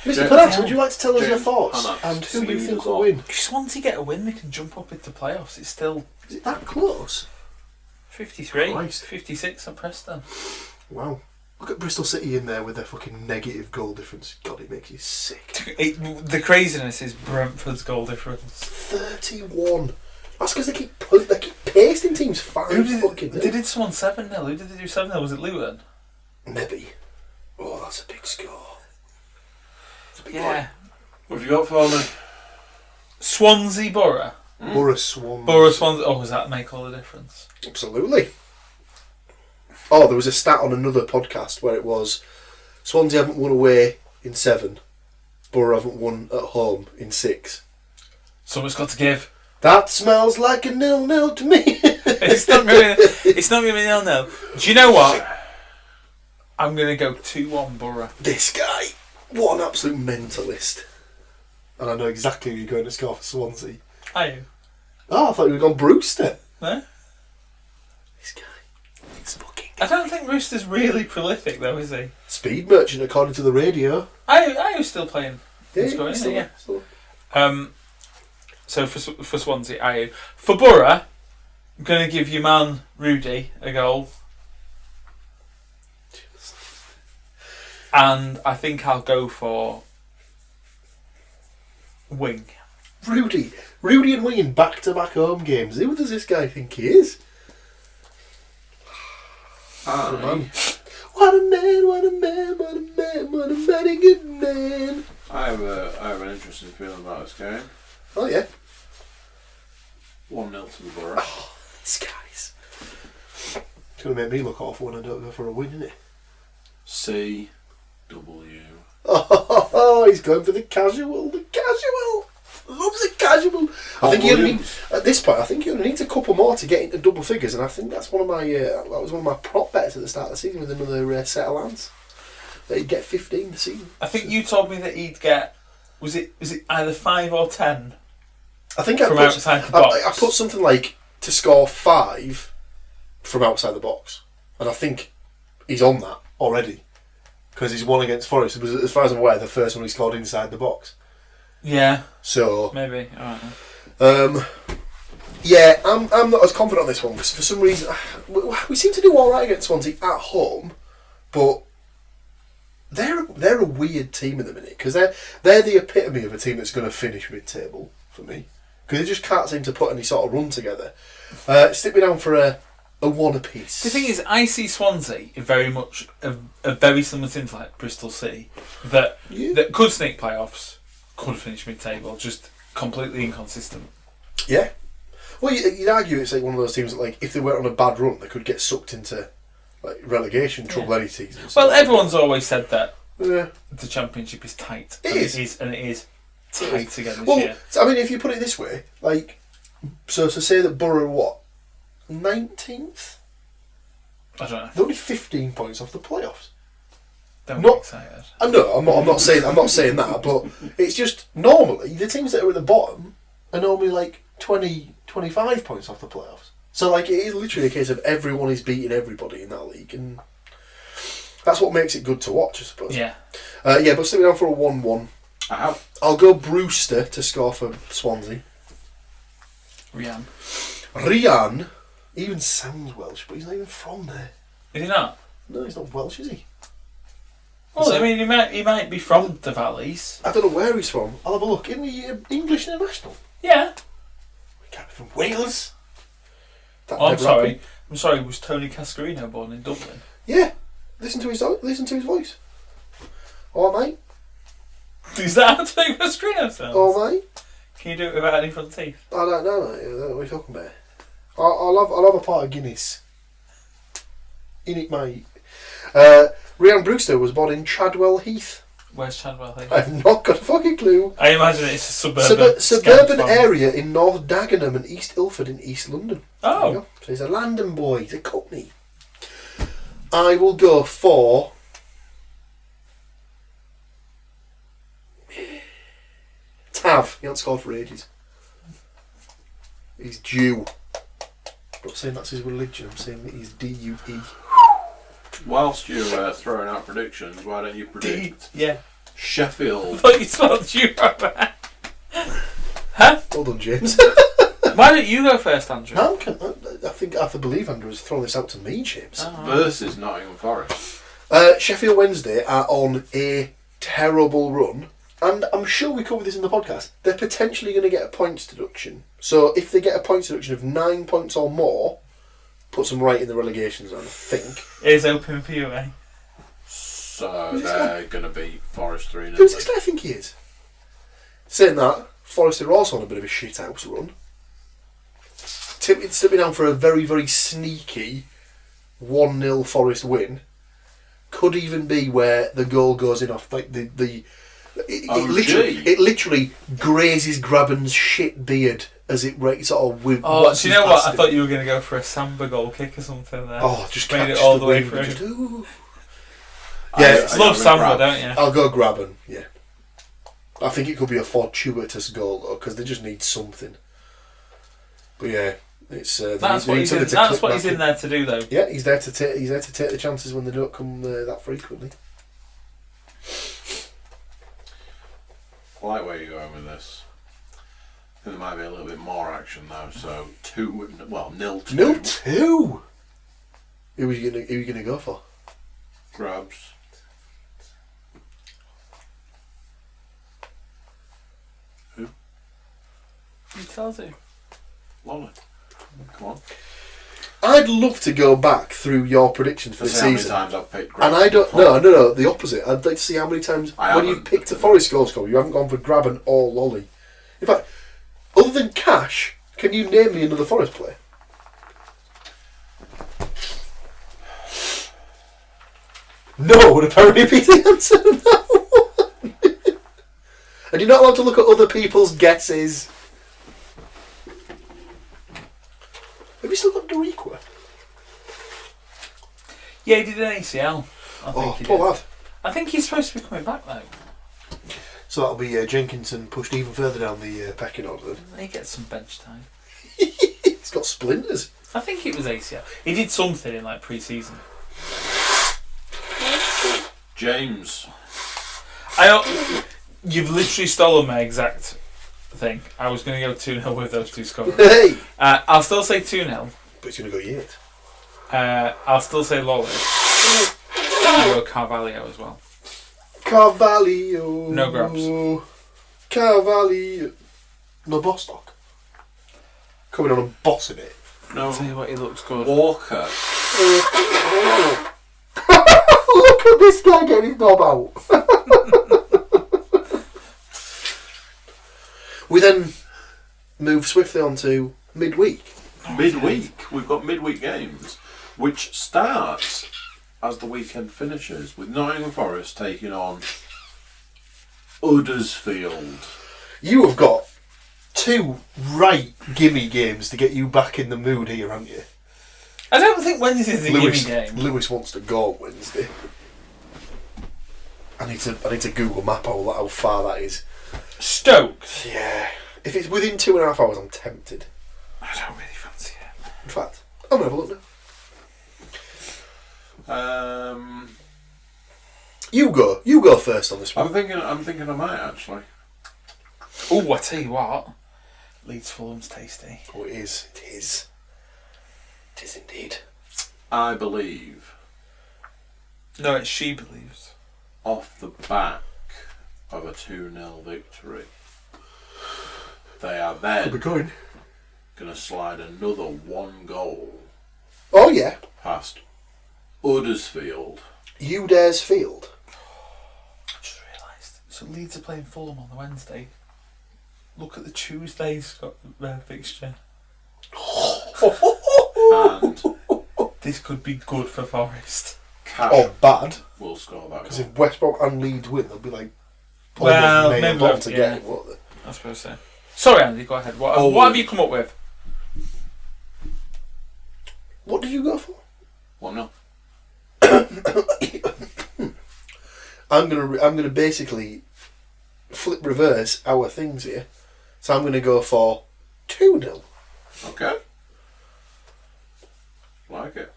Mr. Panas, would you like to tell us your James thoughts Panas, and who you speed think us will on. win? If Swansea get a win, they can jump up into playoffs. It's still Is it that close? 53, Christ. 56 at Preston. Wow. Look at Bristol City in there with their fucking negative goal difference. God, it makes you sick. The craziness is Brentford's goal difference. 31. That's because they keep pasting teams 5 fucking They did someone 7-0. Who did they do 7-0? Was it Luton? Maybe. Oh, that's a big score. It's a big Yeah. What have you got for me? Swansea Borough. one. Borough Swans. Borough Swansea. Oh, does that make all the difference? Absolutely. Oh, there was a stat on another podcast where it was Swansea haven't won away in 7. Borough haven't won at home in 6. Someone's got to give. That smells like a 0-0 to me. It's not going to be 0-0. Do you know what? I'm going to go 2-1 Borough. This guy, what an absolute mentalist. And I know exactly who you're going to score for Swansea. Are you? Oh, I thought you were going Brewster. No? This guy, he's fucking... I don't think Rooster's really prolific though, is he? Speed merchant, according to the radio. I was still playing. Yeah, He's going, still, yeah. still. So for Swansea, Ayew. For Borough, I'm going to give your man Rudy a goal. And I think I'll go for Wing. Rudy and Wing in back-to-back home games. Who does this guy think he is? I man. What a man, what a man, what a man, what a mighty good man. I have an interesting feeling about this game. Oh, yeah. 1-0 to the Borough. Oh, these guys. It's going to make me look awful when I don't go for a win, isn't it? C-W. Oh, he's going for the casual. The casual. Loves the casual. I think he only need, at this point. I think he only needs a couple more to get into double figures, and I think that's one of my that was one of my prop bets at the start of the season with another set of lands. That he'd get 15 this season. I think you told me that he'd get. Was it either 5 or 10? I think from outside the box. I put something like to score 5 from outside the box, and I think he's on that already because he's won against Forest. It was, as far as I'm aware, the first one he scored inside the box. Yeah. So maybe. Alright. Yeah, I'm not as confident on this one because for some reason we seem to do all right against Swansea at home, but they're a weird team at the minute because they're the epitome of a team that's going to finish mid-table for me because they just can't seem to put any sort of run together. Stick me down for a 1 apiece. The thing is, I see Swansea very much a very similar team to like Bristol City that could sneak playoffs. Could finish mid-table, just completely inconsistent. Yeah. Well, you'd argue it's like one of those teams that, like, if they went on a bad run, they could get sucked into like relegation trouble any season. Well, everyone's always said that the Championship is tight. It is. And it is tight again this year. I mean, if you put it this way, like, so to say that Borough are what, 19th? I don't know. They're only 15 points off the playoffs. Don't get excited. No, I'm not saying that, but it's just normally the teams that are at the bottom are normally like 20, 25 points off the playoffs. So like it is literally a case of everyone is beating everybody in that league, and that's what makes it good to watch, I suppose. Yeah. But stick me down for a 1-1. I'll go Brewster to score for Swansea. Rian even sounds Welsh, but he's not even from there. Is he not? No, he's not Welsh, is he? Well, I mean, he might be from the Valleys. I don't know where he's from. I'll have a look. Isn't he English international? Yeah. He can't be from Wales. I'm sorry. Was Tony Cascarino born in Dublin? Yeah. Listen to his voice. All mate. Is that how Tony Cascarino sounds? All mate. Can you do it without any front teeth? I don't know, mate. I don't know what you're talking about. I'll have a part of Guinness. In it, mate. Rian Brewster was born in Chadwell Heath. Where's Chadwell Heath? I've not got a fucking clue. I imagine it's a suburban area in North Dagenham and East Ilford in East London. Oh. So he's a London boy. He's a Cockney. I will go for Tav. He hasn't scored for ages. He's Jew. I'm not saying that's his religion. I'm saying that he's D-U-E. Whilst you're throwing out predictions, why don't you predict Sheffield? I thought you spelled Jew proper. Huh? Well done, James. Why don't you go first, Andrew? I believe Andrew has thrown this out to me, James. Versus Nottingham Forest. Sheffield Wednesday are on a terrible run, and I'm sure we covered this in the podcast. They're potentially going to get a points deduction. So if they get a points deduction of 9 points or more, puts them right in the relegation zone, I think. It's open for you, eh? So they're going to beat Forest 3-0. Who's this guy I think he is? Saying that, Forest are also on a bit of a shithouse run. It's tipping down for a very, very sneaky 1-0 Forest win. Could even be where the goal goes in off like it literally grazes Graben's shit beard as it sort of with. Oh, do you know what? I thought you were going to go for a Samba goal kick or something there. Oh, just made it all the way through. Yeah, I love Samba, don't you? I'll go Graben. Yeah, I think it could be a fortuitous goal though because they just need something. But yeah, it's that's what he's in there to do though. Yeah, he's there to take the chances when they don't come that frequently. I like where you're going with this. I think there might be a little bit more action though. So 0-2. 0-2. Who are you gonna go for? Grabs. Who? Who tells you? Lolly. Come on. I'd love to go back through your predictions for the How many season. times I've picked And I don't... No, the opposite. I'd like to see how many times... when you've picked a Forest goal scorer, you haven't gone for Graben or Lolly. In fact, other than Cash, can you name me another Forest player? No would apparently be the answer to that one. And you're not allowed to look at other people's guesses. Have you still got Doriqua? Yeah, he did an ACL. Poor lad. I think he's supposed to be coming back though. So that'll be Jenkinson pushed even further down the pecking order. He gets some bench time. He's got splinters. I think it was ACL. He did something in like pre-season. James. You've literally stolen my exact thing. I was going to go 2-0 with those two scorers. Hey! I'll still say 2-0. But he's going to go yet. I'll still say Lolly. I'll go Carvalho as well. Carvalho. No grabs. Carvalho. No Bostock. Coming on and bossing it. No. I'll tell you what, he looks good. Walker. Look at this guy getting his knob out. We then move swiftly on to midweek. Midweek. We've got midweek games, which starts as the weekend finishes with Nottingham Forest taking on Huddersfield. You have got two right gimme games to get you back in the mood here, haven't you? I don't think Wednesday's a gimme game. Lewis wants to go on Wednesday. I need to Google map how far that is. Stoked. Yeah. If it's within 2.5 hours, I'm tempted. I don't really fancy it. In fact, I'm going to have a look now. You go first on this one. I'm thinking I might actually. Oh, I tell you what. Leeds Fulham's tasty. Oh, it is. It is. It is indeed. I believe No, it's she believes. off the back of a 2-0 victory, they are then going to slide another one goal Oh, yeah. past Huddersfield. Udares Field. I just realised. So Leeds are playing Fulham on the Wednesday. Look at the Tuesday's fixture. And This could be good for Forest. Cash Or bad. will score that Because goal. if West Brom and Leeds win, they'll be like... Well, almost maybe nailed on both, to yeah. get it, won't they? I suppose so. Sorry, Andy, go ahead. What have you come up with? What did you go for? 1-0. I'm gonna basically flip reverse our things here. So I'm gonna go for 2-0. Okay. Like it.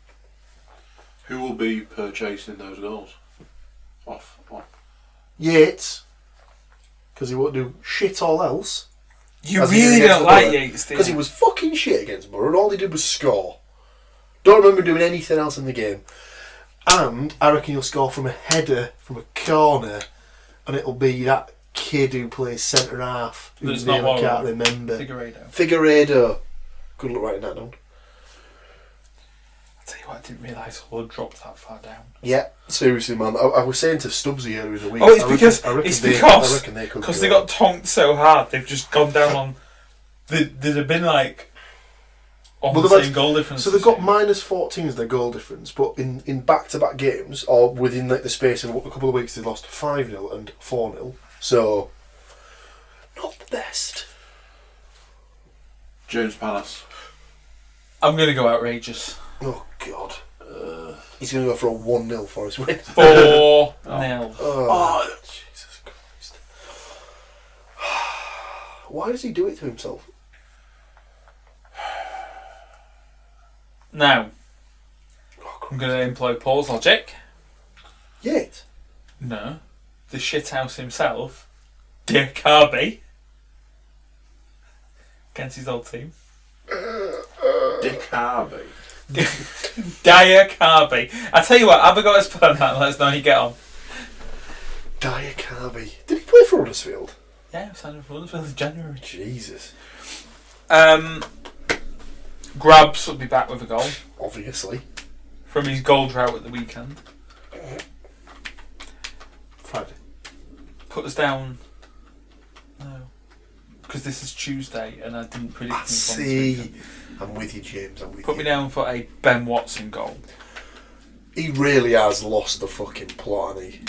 Who will be purchasing those goals? Off. Yates, because he won't do shit all else. You As he did really against don't the like Borough. Yates, do Because he you? was fucking shit against Borough, and all he did was score. Don't remember doing anything else in the game. And I reckon he'll score from a header, from a corner, and it'll be that kid who plays centre half, whose That's not name I what can't we remember. Figueiredo. Good luck writing that down. I tell you what, I didn't realise Hull had dropped that far down. Yeah, seriously, man. I was saying to Stubbsy earlier in the week. Oh, it's I because reckon they could they got tonked so hard. They've just gone down on. They'd have been like on Well, the they've same goal difference. So they've got -14 as their goal difference, but in back-to-back games, or within like the space of a couple of weeks, they lost 5-0 and 4-0. So, not the best. James Panas. I'm going to go outrageous. Oh, God. He's going to go for a 1-0 for his win. 4-0. Oh, Jesus Christ. Why does he do it to himself? Now, I'm going to employ Paul's logic. Yet. No. The shithouse himself, Dick Harvey, against his old team. Dick Harvey. Dyer Carby. I tell you what, have a go at spell on that and let us know how you get on. Dyer Carby. Did he play for Yeah, Yeah, we signed him for Huddersfield in January. Jesus. Grabs will be back with a goal Obviously. from his goal drought at the weekend. Friday. Put us down. No. Because this is Tuesday and I didn't predict him. See. I'm with you, James. I'm with you. Put me down for a Ben Watson goal. He really has lost the fucking plot, hasn't he?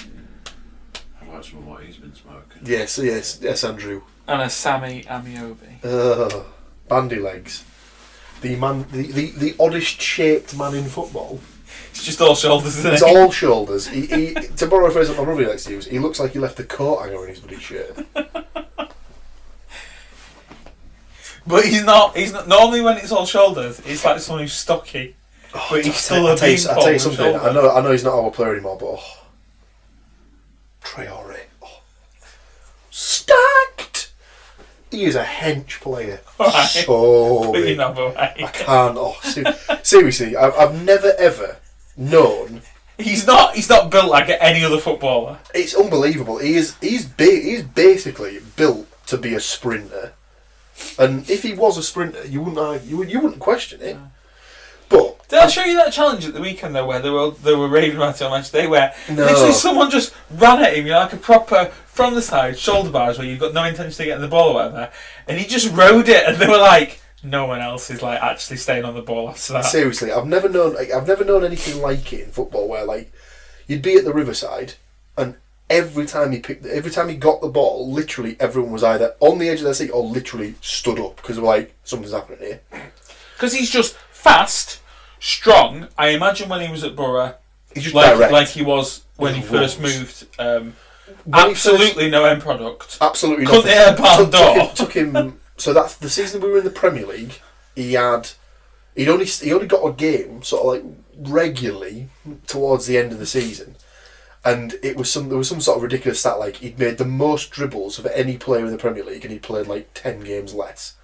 I like some of what he's been smoking. Yes, Andrew. And a Sammy Amiobi. Bandy legs. The oddest shaped man in football. It's just all shoulders, isn't it? It's all shoulders. He to borrow a phrase that my brother likes to use, he looks like he left the coat hanger in his bloody shirt. But he's not. Normally when it's all shoulders, it's like someone who's stocky. But he's still a bean I'll tell you something. I know he's not our player anymore, but Traore. Stacked. He is a hench player. Right. So Put your big. knob away. I can't. Seriously, I've never ever known. He's not built like any other footballer. It's unbelievable. He's basically built to be a sprinter. And if he was a sprinter, you wouldn't question it. But did I show you that challenge at the weekend though, where they were raving about it on match day, where No. literally someone just ran at him, like a proper from the side shoulder bars where you've got no intention of getting the ball or whatever, and he just rode it, and they were like, no one else is like actually staying on the ball after that. Seriously, I've never known anything like it in football, where like you'd be at the Riverside, and every time he got the ball, literally everyone was either on the edge of their seat or literally stood up because they were like, something's happening here. Because he's just fast, strong. I imagine when he was at Borough, He's just direct. like he was when he first Runs. moved. Absolutely no end product. Absolutely Couldn't nothing. hit a barn door. Took him. So that's the season we were in the Premier League. He only got a game sort of like regularly towards the end of the season, and there was some sort of ridiculous stat like he'd made the most dribbles of any player in the Premier League, and he'd played like 10 games less.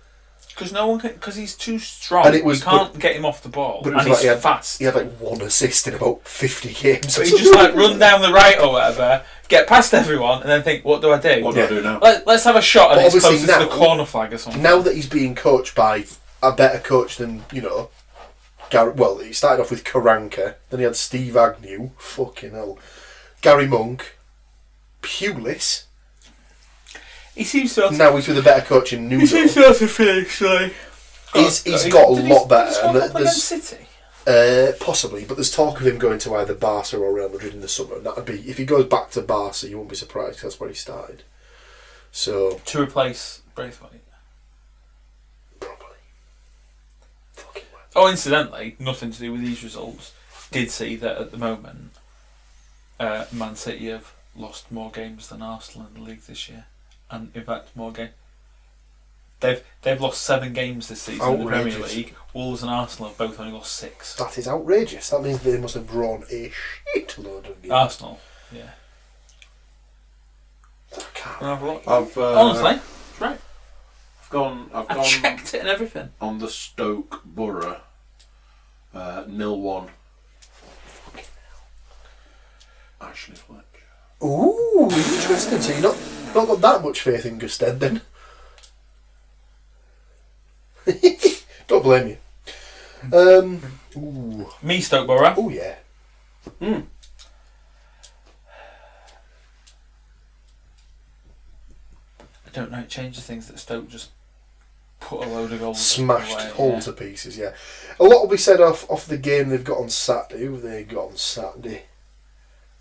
Because no one can, because he's too strong. And you can't get him off the ball. But And he's fast. He had like one assist in about 50 games. So he just like run down the right or whatever, get past everyone, and then think, what do I do? What do I do now? Let's have a shot, and But it's obviously closest to the now- corner flag or something. Now that he's being coached by a better coach than, he started off with Karanka, then he had Steve Agnew, fucking hell, Gary Monk, Pulis. He seems to. Now he's with a better coach in Nuno. He seems to have to finish. Like, He's got a lot better. Did he score And a couple against City? possibly, but there's talk of him going to either Barca or Real Madrid in the summer. And that'd be, if he goes back to Barca, you won't be surprised 'cause that's where he started. So To replace Braithwaite. probably. Fucking well. Oh, incidentally, nothing to do with these results. Did see that at the moment, Man City have lost more games than Arsenal in the league this year, and in fact more games. They've lost 7 games this season in the Premier Outrageous. League. Wolves and Arsenal have both only lost 6. That is outrageous. That means they must have drawn a shitload of games. Arsenal, yeah. I can't. Have a look. Honestly, Honestly, right. I've I gone checked it and everything. on the Stoke Borough 0-1. Ashley Fletcher. Ooh, interesting. So you've not got that much faith in Gusted then? Don't blame you. Ooh. Me, Stoke Borough. Oh yeah. I don't know, it changes things that Stoke just put a load of goals Smashed away, Hull yeah. to pieces, yeah. A lot will be said off the game they've got on Saturday. Who have they got on Saturday?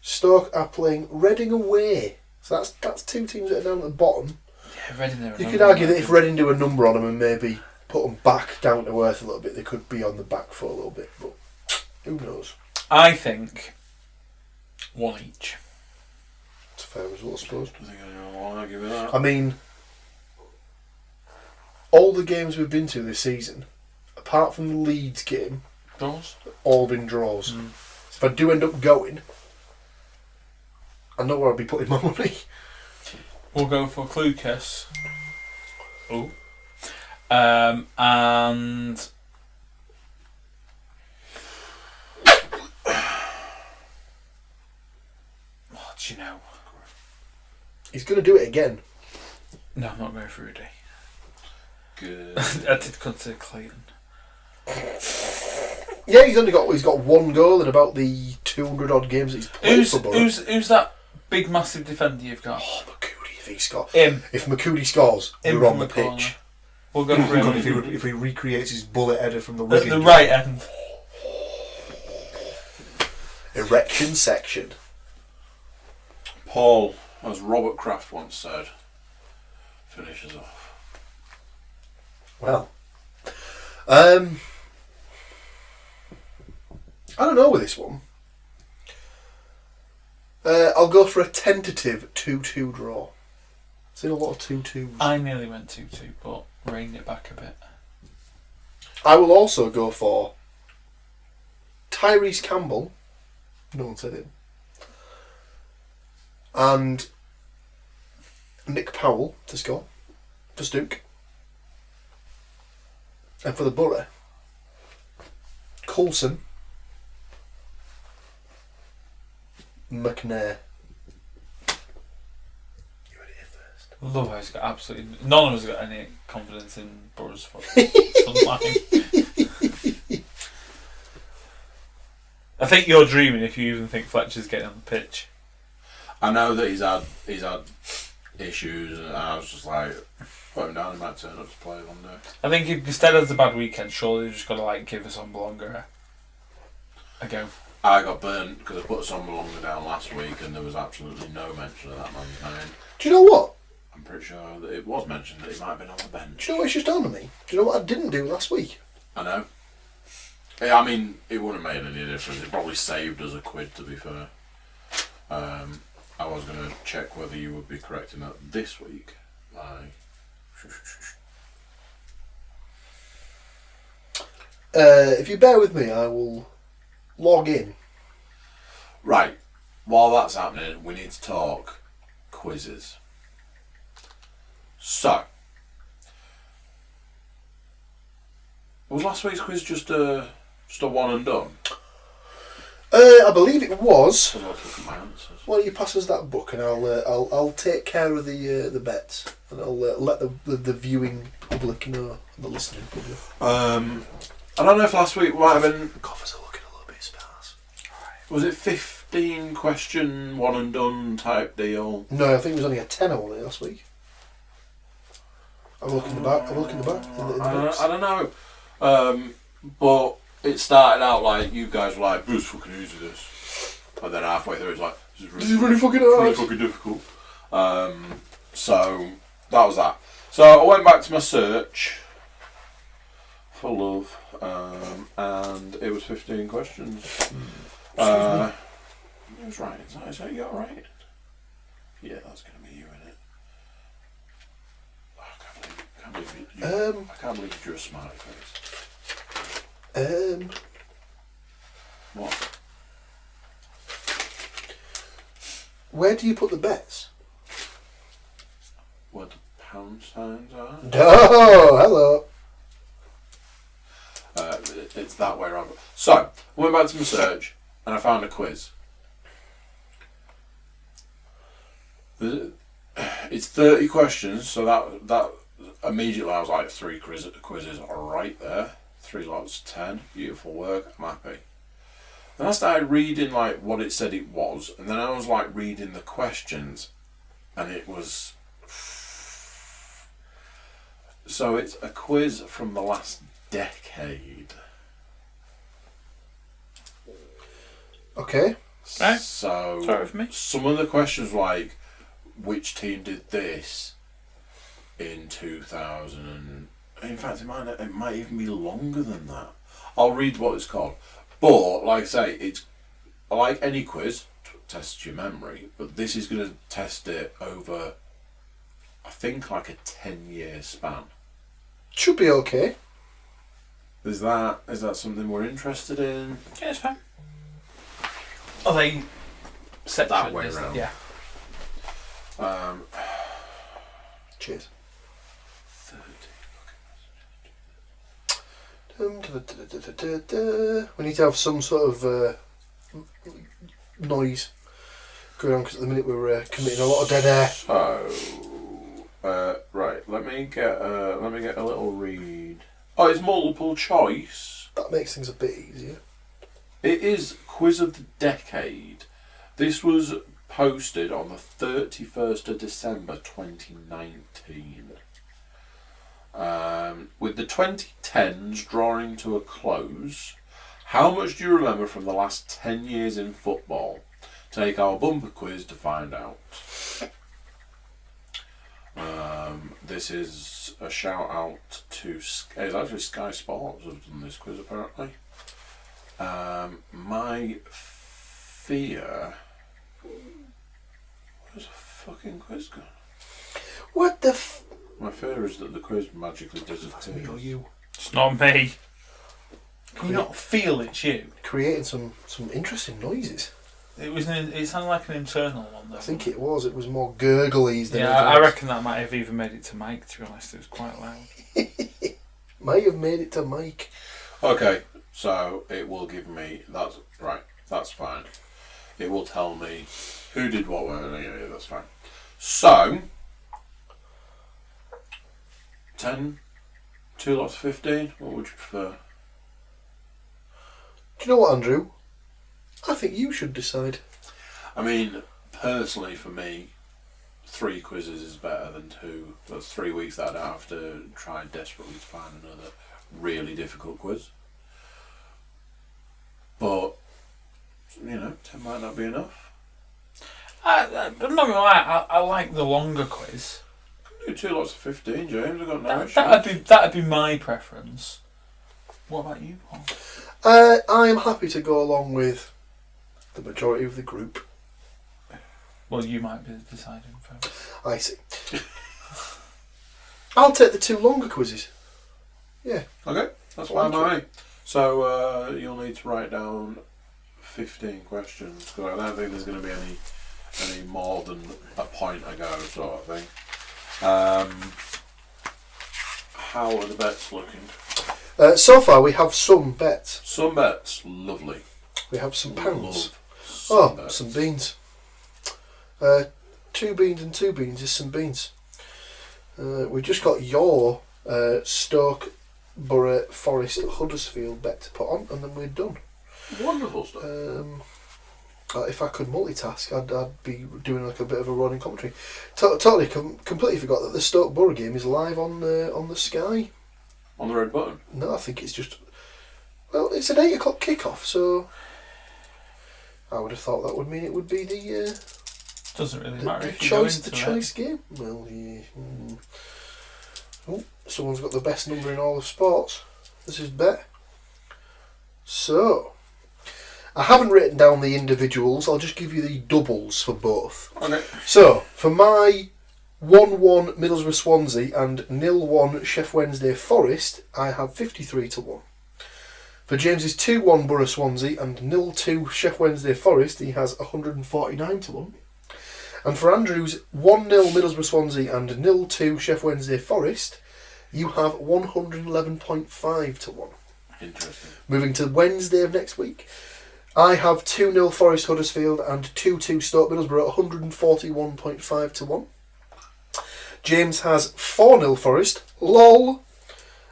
Stoke are playing Reading away. So that's 2 teams that are down at the bottom. Yeah, Reading there. You could argue that if Reading do a number on them and maybe put them back down to earth a little bit, they could be on the back foot a little bit, but who knows? I think 1 each. It's a fair result, I suppose. I think I'll argue with that. I mean, all the games we've been to this season, apart from the Leeds game, Draws? all been draws. So if I do end up going, I know where I'll be putting my money. We'll go for Cookiecast. Oh. And what do you know? He's going to do it again. No, I'm not going for Rudy. Good. I did consider Clayton. Yeah, he's got one goal in about the 200 odd games that he's played for Borough. Who's that big massive defender you've got? Oh, MacLeod, if he scores. Him. If MacLeod scores, Him we're on from the the corner. pitch. We'll go for him. If he recreates his bullet header from the At Wigan the game. right end. Erection section. Paul, as Robert Kraft once said, finishes off. Well, I don't know with this one. I'll go for a tentative 2-2 draw. Seen a lot of 2-2s. I nearly went 2-2, but reined it back a bit. I will also go for Tyrese Campbell. No one said it. And Nick Powell to score for Stoke. And for the Borough, Coulson, McNair. You heard it here first. Love how he's got absolutely... None of us got any confidence in Borough's front line. I think you're dreaming if you even think Fletcher's getting on the pitch. I know that he's had issues, and I was just like, put him down, he might turn up to play one day. I think if instead of the bad weekend, surely they've just got to give us on Belonga a go. I got burnt because I put Sombalonga down last week and there was absolutely no mention of that man's name. Do you know what? I'm pretty sure that it was mentioned that he might have been on the bench. Do you know what it's just done to me? Do you know what I didn't do last week? I know. Yeah, I mean, it wouldn't have made any difference. It probably saved us a quid, to be fair. I was going to check whether you would be correcting that this week. If you bear with me, I will log in. Right. While that's happening, we need to talk quizzes. So, was last week's quiz just a one and done? I believe it was. I'll look at my answers. Why don't you pass us that book and I'll take care of the bets and I'll let the viewing public know, the listening public. I don't know if last week might have been. The coffers are looking a little bit sparse. Was it 15 question one and done type deal? No, I think it was only a tenner on it last week. I'm looking back. In the books. I don't know. But it started out like you guys were like, Bruce, fucking easy this. And then halfway through it's like, this is really fucking hard. really fucking difficult. So that was that. So I went back to my search for love, and it was 15 questions. It was right. Is that you got right? Yeah, that's going to be you in it. Oh, I can't believe you. I can't believe you drew a smiley face. What? Where do you put the bets? Where the pound signs are? Oh, hello. It's that way around. So, I went back to my search and I found a quiz. It's 30 questions, so that immediately I was like, 3 quizzes are right there. 3 lots, 10. Beautiful work. I'm happy. Then I started reading like what it said it was, and then I was like reading the questions, and it was. So it's a quiz from the last decade. Okay. Right. So Sorry for me. some of the questions like, which team did this in 2000? And in fact, it might even be longer than that. I'll read what it's called. But like I say, it's like any quiz, tests your memory. But this is going to test it over, I think, like a 10-year span. Should be okay. Is that something we're interested in? Yeah, it's fine. Are they section? That way round. Yeah. Cheers. 30. We need to have some sort of noise going on because at the minute we're committing a lot of dead air. So, right, let me get a little read. Oh, it's multiple choice. That makes things a bit easier. It is Quiz of the Decade. This was posted on the 31st of December 2019. With the 2010s drawing to a close, how much do you remember from the last 10 years in football? Take our bumper quiz to find out. This is a shout out to... It's actually Sky Sports have done this quiz apparently. My fear... Where's the fucking quiz gone? What the My fear is that the quiz magically disappears. Me or you? It's not me. Can you not feel it's you? Creating some interesting noises. It sounded like an internal one though. I think it was. It was more gurglies than Yeah, I reckon that might have even made it to Mike, to be honest. It was quite loud. Might have made it to Mike. Okay, so it will give me... That's right, that's fine. It will tell me who did what where. Yeah, that's fine. So... 10? 2 lots of 15? What would you prefer? Do you know what, Andrew? I think you should decide. I mean, personally for me, 3 quizzes is better than 2. That's 3 weeks that I don't have to try desperately to find another really difficult quiz. But, 10 might not be enough. I'm not gonna lie, I like the longer quiz. Do 2 lots of 15, James. I've got no issue. That'd be my preference. What about you, Paul? I am happy to go along with the majority of the group. Well, you might be deciding first. I see. I'll take the 2 longer quizzes. Yeah. Okay, that's fine by me. So you'll need to write down 15 questions, because I don't think there's going to be any more than a point a go sort of thing. How are the bets looking? So far we have some bets. Some bets, lovely. We have some pounds. Some bets. Some beans. 2 beans and 2 beans is some beans. We've just got your Stoke, Borough, Forest, Huddersfield bet to put on, and then we're done. Wonderful stuff. If I could multitask, I'd be doing like a bit of a running commentary. Totally, completely forgot that the Stoke Borough game is live on the Sky. On the red button? No, I think it's just... Well, it's an 8 o'clock kickoff, so... I would have thought that would mean it would be the... Doesn't really matter the if you go choice, into the it. choice game. Well, yeah. Oh, someone's got the best number in all of sports. This is bet. So... I haven't written down the individuals. I'll just give you the doubles for both. Okay. So, for my 1-1 Middlesbrough Swansea and 0-1 Sheff Wednesday Forest, I have 53 to 1. For James's 2-1 Borough Swansea and 0-2 Sheff Wednesday Forest, he has 149 to 1. And for Andrew's 1-0 Middlesbrough Swansea and 0-2 Sheff Wednesday Forest, you have 111.5 to 1. Interesting. Moving to Wednesday of next week, I have 2-0 Forest Huddersfield and 2-2 Stoke Middlesbrough at 141.5 to 1. James has 4-0 Forest, lol,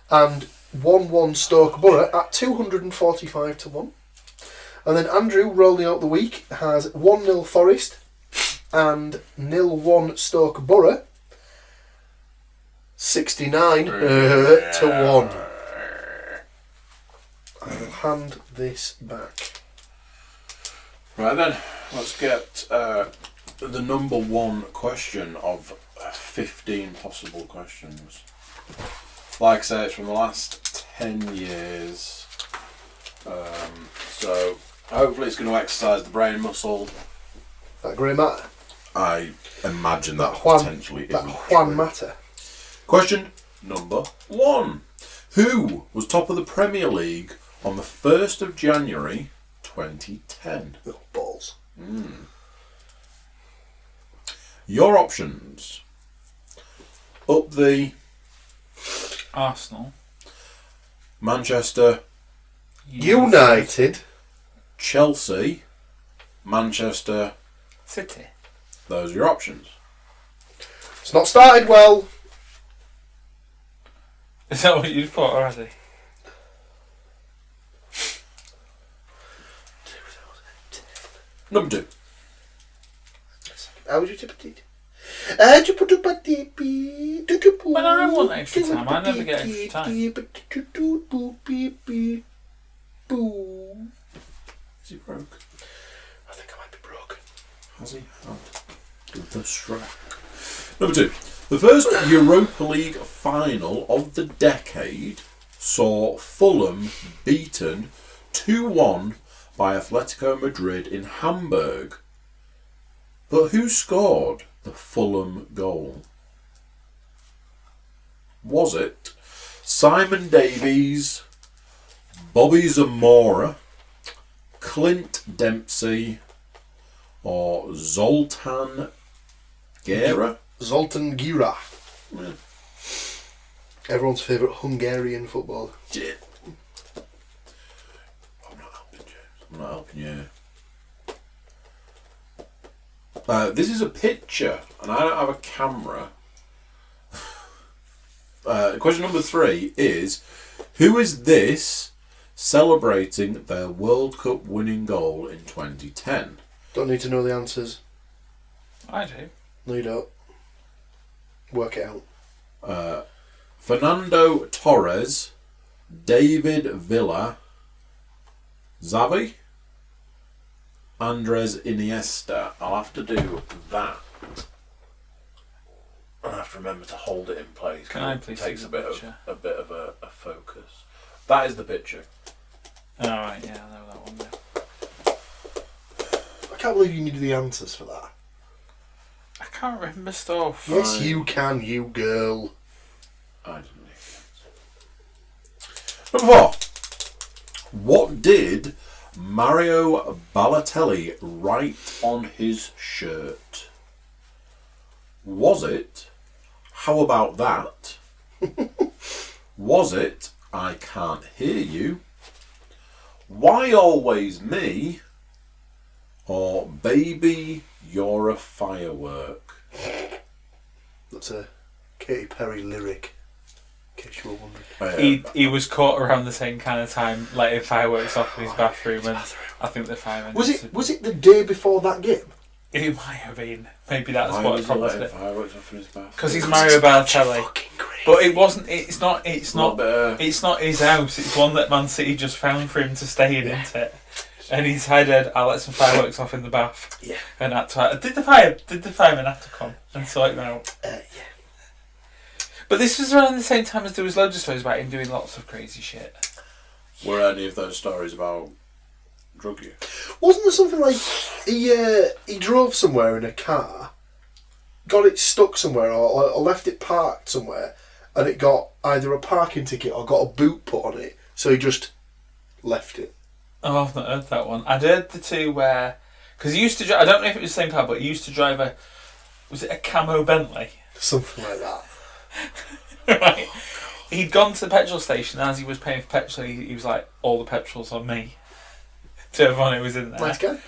and 1-1 Stoke Borough at 245 to 1. And then Andrew, rolling out the week, has 1-0 Forest and 0-1 Stoke Borough, 69 to 1. I will hand this back. Right then, let's get the number 1 question of 15 possible questions. Like I say, it's from the last 10 years. So hopefully it's going to exercise the brain muscle. That grey matter. I imagine that Juan, potentially that isn't Juan true. matter. Question number 1. Who was top of the Premier League on the 1st of January 2010? Oh, balls. Your options. Up the Arsenal. Manchester, United. Chelsea, Manchester. City. Those are your options. It's not started well. Is that what you've put already? Number 2. How would you tip it? When I want extra time, I never get extra time. Is he broke? I think I might be broken. Has he? The strap. Number 2. The first Europa League final of the decade saw Fulham beaten 2-1 by Atletico Madrid in Hamburg. But who scored the Fulham goal? Was it Simon Davies, Bobby Zamora, Clint Dempsey, or Zoltan Gera? Zoltan Gira. Yeah. Everyone's favourite Hungarian footballer. Shit. I'm not helping, James. I'm not helping you. This is a picture, and I don't have a camera. Question number 3 is, who is this celebrating their World Cup winning goal in 2010? Don't need to know the answers. I do. No, you don't. Work it out. Fernando Torres, David Villa, Xavi, Andres Iniesta. I'll have to do that. I have to remember to hold it in place. Can I please It takes see a the bit picture? of a focus. That is the picture. Oh, right, yeah, I know that one now. I can't believe you needed the answers for that. I can't remember stuff. Yes, you can, you girl. I didn't need that. Number 4. What did Mario Balotelli write on his shirt? Was it, how about that? Was it, I can't hear you? Why always me? Or baby, you're a firework? That's a Katy Perry lyric, in case you were wondering. He was caught around the same kind of time, lighting fireworks off in his bathroom, and I think the firemen. Was it the day before that game? It might have been. Maybe that's Why what was he prompted letting it. fireworks off in his bath? Because he's Mario Balotelli. Fucking great. But it wasn't. It's not his house. It's one that Man City just found for him to stay in, isn't it? And he decided, I'll let some fireworks off in the bath. Yeah. And did the firemen have to come and sort him out? Yeah. But this was around the same time as there was loads of stories about him doing lots of crazy shit. Were any of those stories about drug use? Wasn't there something like he drove somewhere in a car, got it stuck somewhere, or left it parked somewhere, and it got either a parking ticket or got a boot put on it, so he just left it. Oh, I've not heard that one. I'd heard the two where... Because he used to drive... I don't know if it was the same car, but he used to drive a... Was it a camo Bentley? Something like that. Right. He'd gone to the petrol station, and as he was paying for petrol, he was like, all the petrol's on me. To everyone who was in there. Nice guy.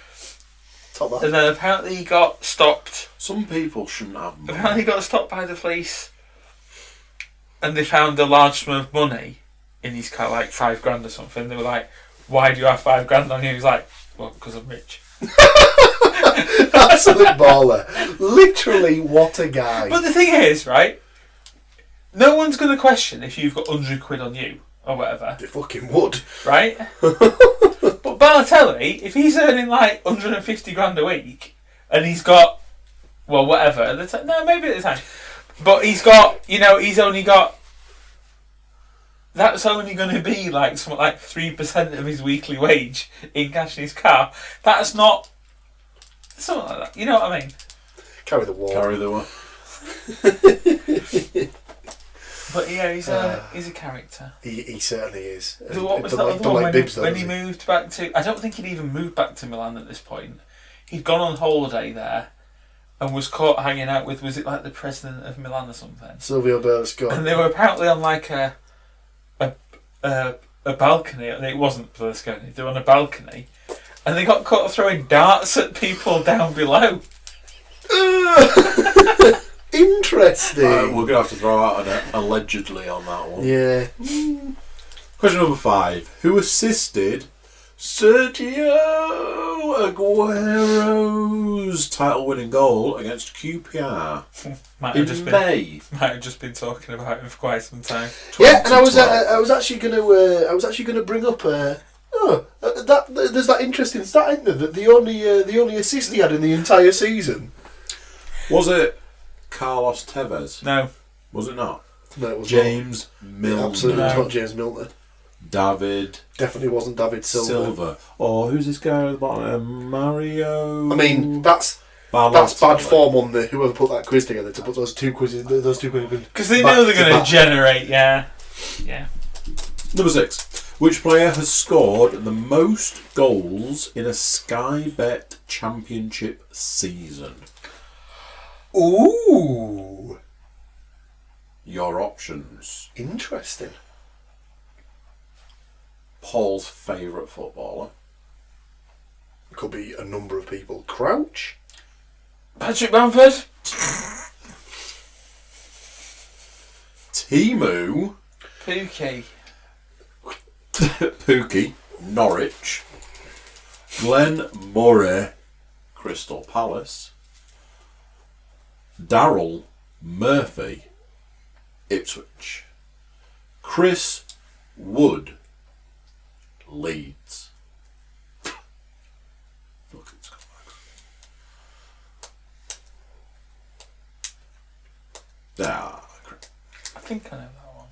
Top man. And then apparently he got stopped. Some people shouldn't have money. Apparently he got stopped by the police, and they found a large sum of money in his car, like $5,000 or something. They were like, why do you have $5,000 on you? He was like, well, because I'm rich. Absolute baller. Literally, what a guy. But the thing is, right, no one's going to question if you've got £100 on you, or whatever. They fucking would. Right? But Balotelli, if he's earning like 150 grand a week, and he's got, well, whatever, at the time, no, maybe at the time, but he's got, he's only got, that's only going to be like something like 3% of his weekly wage in cash in his car. That's not, something like that, you know what I mean? Carry the wall. Carry the one. But yeah, he's a character. He certainly is. What was that other one when he moved back to... I don't think he'd even moved back to Milan at this point. He'd gone on holiday there and was caught hanging out with, was it like the president of Milan or something? Silvio Berlusconi. And they were apparently on like a balcony, and it wasn't Berlusconi, they were on a balcony, and they got caught throwing darts at people down below. Interesting. We're going to have to throw out an allegedly on that one. Yeah. Question number 5. Who assisted Sergio Aguero's title-winning goal against QPR in May. Might have just been talking about him for quite some time. Yeah, and I was actually gonna bring up there's that interesting stat, isn't there, that the only assist he had in the entire season. Was it Carlos Tevez? No. Was it not? No, it was James not. Milner. Absolutely not James Milner. David. Definitely wasn't David Silva. Or who's this guy at the bottom? Mario. I mean, that's bad form on the whoever put that quiz together to put those two quizzes. Because they know they're going to generate. Yeah. Number 6. Which player has scored the most goals in a Sky Bet Championship season? Ooh. Your options. Interesting. Paul's favourite footballer. Could be a number of people. Crouch? Patrick Bamford? Timu. Pookie. Norwich. Glenn Murray. Crystal Palace. Daryl Murphy. Ipswich. Chris Wood. Leeds. Fucking scumbag. Crap. I think I know that one.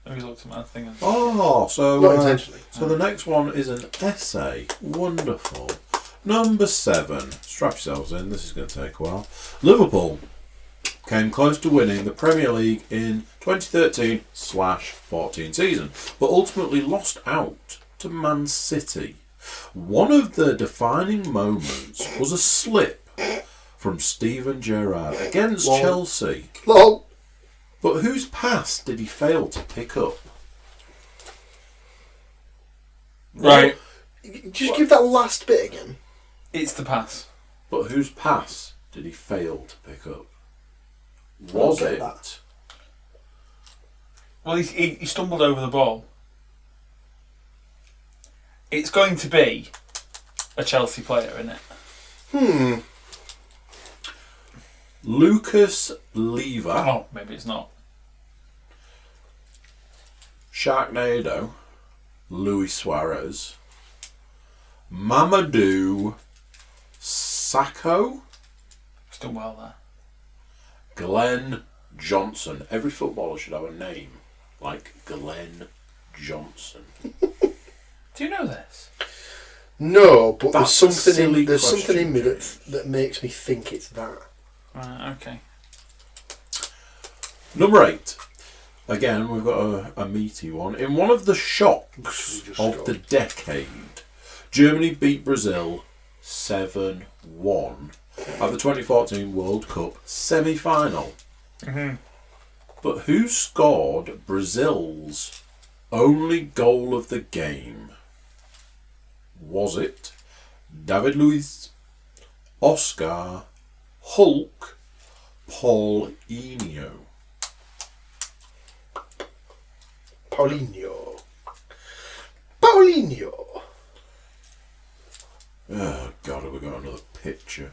Maybe looked at my thing. Oh, so not intentionally. So the next one is an essay. Wonderful. Number 7. Strap yourselves in. This is going to take a while. Liverpool came close to winning the Premier League in 2013/14 season, but ultimately lost out to Man City. One of the defining moments was a slip from Steven Gerrard against Chelsea. Lol. But whose pass did he fail to pick up? Right. Just give that last bit again. It's the pass. But whose pass did he fail to pick up? Was it? That. Well, he stumbled over the ball. It's going to be a Chelsea player, isn't it? Lucas Lever. Oh, maybe it's not. Sharknado. Luis Suarez. Mamadou Sakho. He's done well there. Glenn Johnson. Every footballer should have a name like Glenn Johnson. Do you know this? No, but That's there's something in me question. that makes me think it's that. Right, okay. Number 8. Again, we've got a meaty one. In one of the shocks of the decade, Germany beat Brazil 7-1 at the 2014 World Cup semi-final. Mm-hmm. But who scored Brazil's only goal of the game? Was it David Luiz, Oscar, Hulk, Paulinho? Paulinho. Oh God, have we got another picture?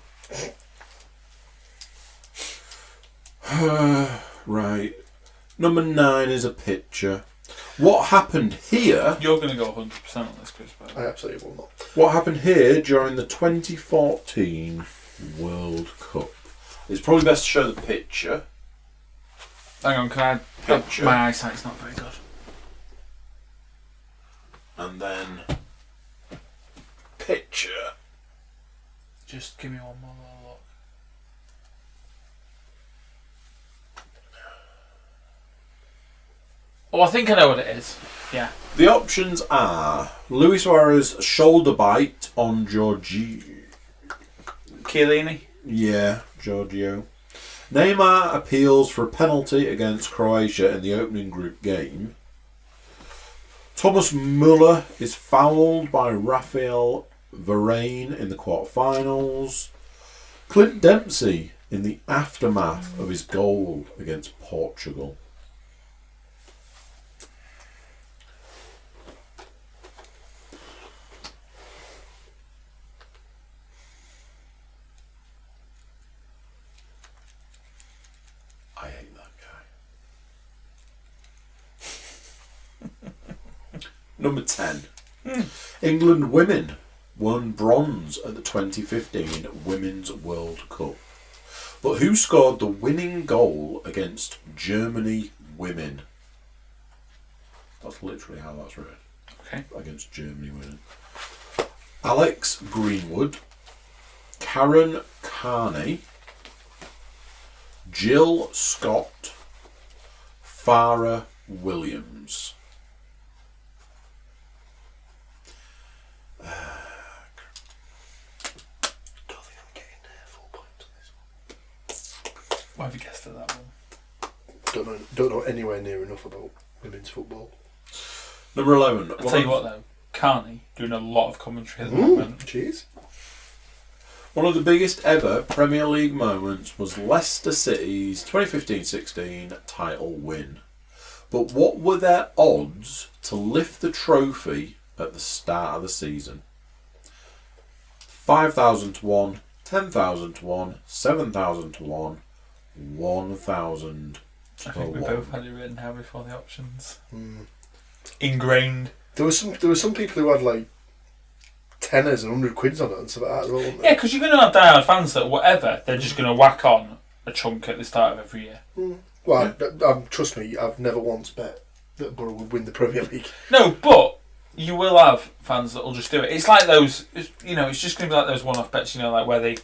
Right. Number 9 is a picture. What happened here? You're going to go 100% on this, Chris. I absolutely will not. What happened here during the 2014 World Cup? It's probably best to show the picture. Hang on, can I... Picture. My eyesight's not very good. And then picture. Just give me one more little look. Oh, I think I know what it is. Yeah. The options are Luis Suarez shoulder bite on Giorgio. Chiellini. Yeah, Giorgio. Neymar appeals for a penalty against Croatia in the opening group game. Thomas Müller is fouled by Rafael Varane in the quarterfinals. Clint Dempsey in the aftermath of his goal against Portugal. Number 10. England women won bronze at the 2015 Women's World Cup. But who scored the winning goal against Germany women? That's literally how that's written. Okay. Against Germany women. Alex Greenwood, Karen Carney, Jill Scott, Farah Williams. Don't think I'm getting full points on this Why have you guessed at that one? one. Don't know anywhere near enough about women's football. Number 11. I'll tell you what though, Carney doing a lot of commentary at the moment. Jeez. One of the biggest ever Premier League moments was Leicester City's 2015-16 title win. But what were their odds to lift the trophy at the start of the season? 5,000 to 1, 10,000 to 1, 7,000 to 1, 1,000 to 1. I think we both had it written down before the options. Ingrained. There were some people who had like tenors and 100 quids on it and stuff like that as well, weren't Yeah, there? because you're going to have diehard fans that whatever, they're just going to whack on a chunk at the start of every year. Well, trust me, I've never once bet that Borough would win the Premier League. No, but you will have fans that will just do it. It's like those, it's just going to be like those one-off bets, like where they,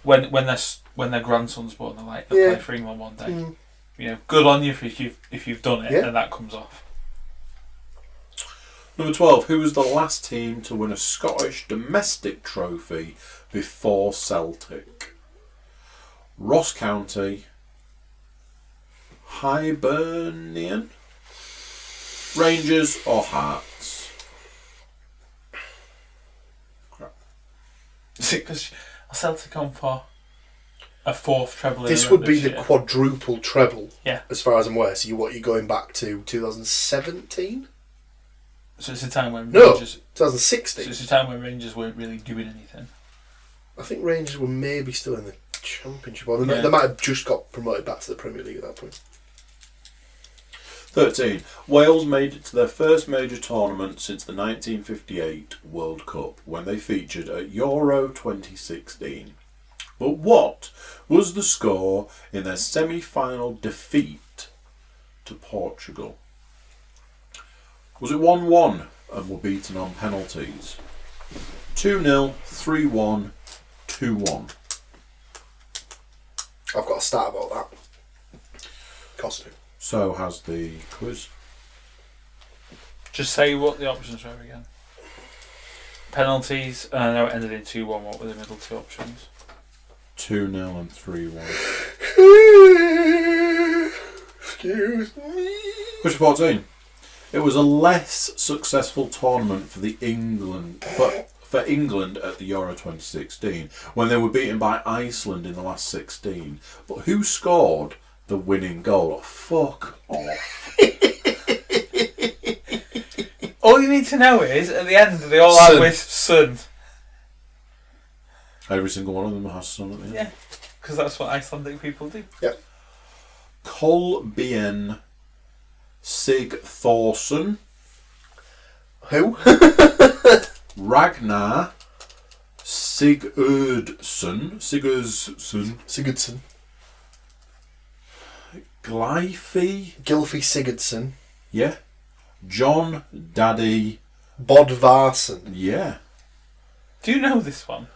when their grandson's born, they're like, they'll play for England one day. Good on you if you've done it and that comes off. Number 12. Who was the last team to win a Scottish domestic trophy before Celtic? Ross County, Hibernian, Rangers or Hearts? Crap. Is it because Celtic on for a fourth treble? This would be the quadruple treble, Yeah. as far as I'm aware. So you're going back to 2017? So it's a time when No, Rangers. 2016. So it's a time when Rangers weren't really doing anything. I think Rangers were maybe still in the Championship. Or they might have just got promoted back to the Premier League at that point. 13. Wales made it to their first major tournament since the 1958 World Cup when they featured at Euro 2016. But what was the score in their semi-final defeat to Portugal? Was it 1-1 and were beaten on penalties? 2-0, 3-1, 2-1. I've got a stat about that. Costume. So has the quiz. Just say what the options were again. Penalties, I know it ended in 2-1. What were the middle two options? 2-0 and 3-1. Excuse me. Question 14. It was a less successful tournament for England at the Euro 2016 when they were beaten by Iceland in the last 16. But who scored the winning goal? Oh, fuck off. All you need to know is at the end they all Sun. end with sun. Every single one of them has sun at the end. Yeah, because that's what Icelandic people do. Yep. Kolbjørn Sigþórsson, Who? Ragnar Sigurdsson, Sigurdsson. Gylfi, Sigurdsson. yeah, John Daddy, Bodvarsson. yeah. Do you know this one?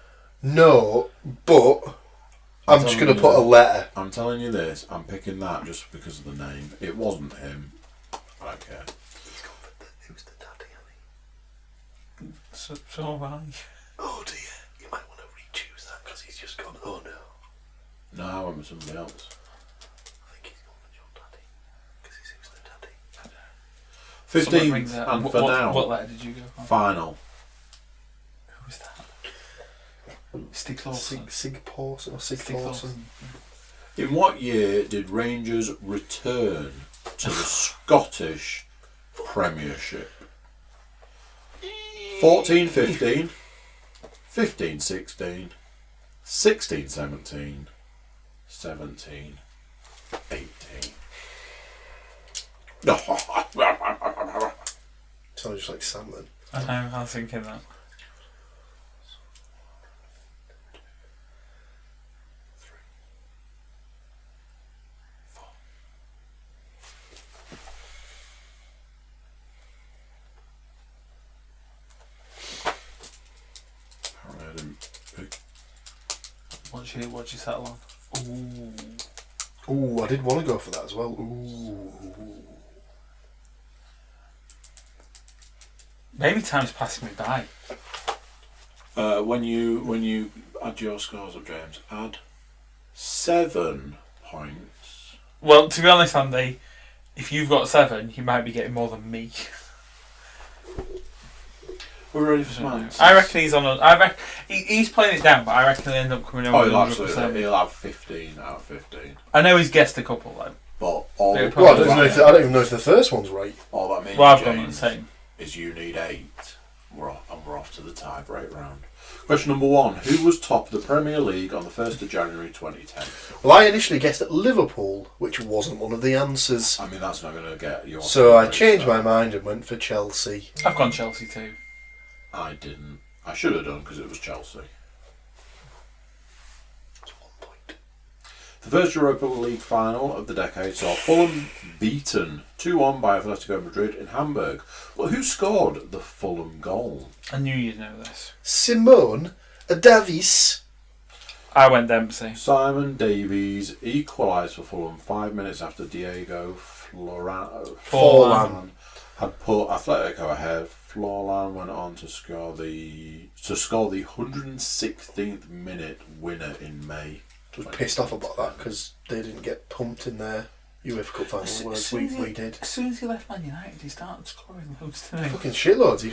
No, but I'm just going to put a letter. I'm telling you this, I'm picking that just because of the name. It wasn't him. I don't care. Who's the daddy, honey? So am I. Oh dear, you might want to re-choose that because he's just gone, oh no. No, I went with somebody else. I think he's gone for John Daddy because he's who's the daddy. 15th, and for now, What letter did you go for? final. Who was that? Stig Clausen. Sig Pawson or Sig Clausen. In what year did Rangers return to the Scottish Premiership? 14-15, 15-16, 16-17, 17-18. 17-18. Sounds just like salmon. I know, I was thinking that. Apparently I didn't pick. What'd you settle on? Ooh, I did want to go for that as well. Ooh. Maybe time's passing me by. When you add your scores up, James, add 7 points. Well, to be honest, Andy, if you've got 7, you might be getting more than me. We're ready for some answers. I reckon he's on. He's playing it down, but I reckon he'll end up coming over. He'll have 15 out of 15. I know he's guessed a couple though. But I don't even know if the first one's right. All that means, Well, I've gone the same. Is you need 8. We're off to the tie-break round. Question number 1. Who was top of the Premier League on the 1st of January 2010? Well, I initially guessed at Liverpool, which wasn't one of the answers. I mean, that's not going to get your... So I changed my mind and went for Chelsea. I've gone Chelsea too. I didn't. I should have done because it was Chelsea. That's 1 point. The first Europa League final of the decade saw Fulham beaten 2-1 by Atletico Madrid in Hamburg. Well, who scored the Fulham goal? I knew you'd know this. Simone Davies. I went Dempsey. Simon Davies equalised for Fulham 5 minutes after Diego Forlan had put Atletico ahead. Forlan went on to score the 116th minute winner in May. I was pissed off about that because they didn't get pumped in their UEFA Cup final, whereas we did. As soon as he left Man United, he started scoring loads to me. Fucking shitloads. He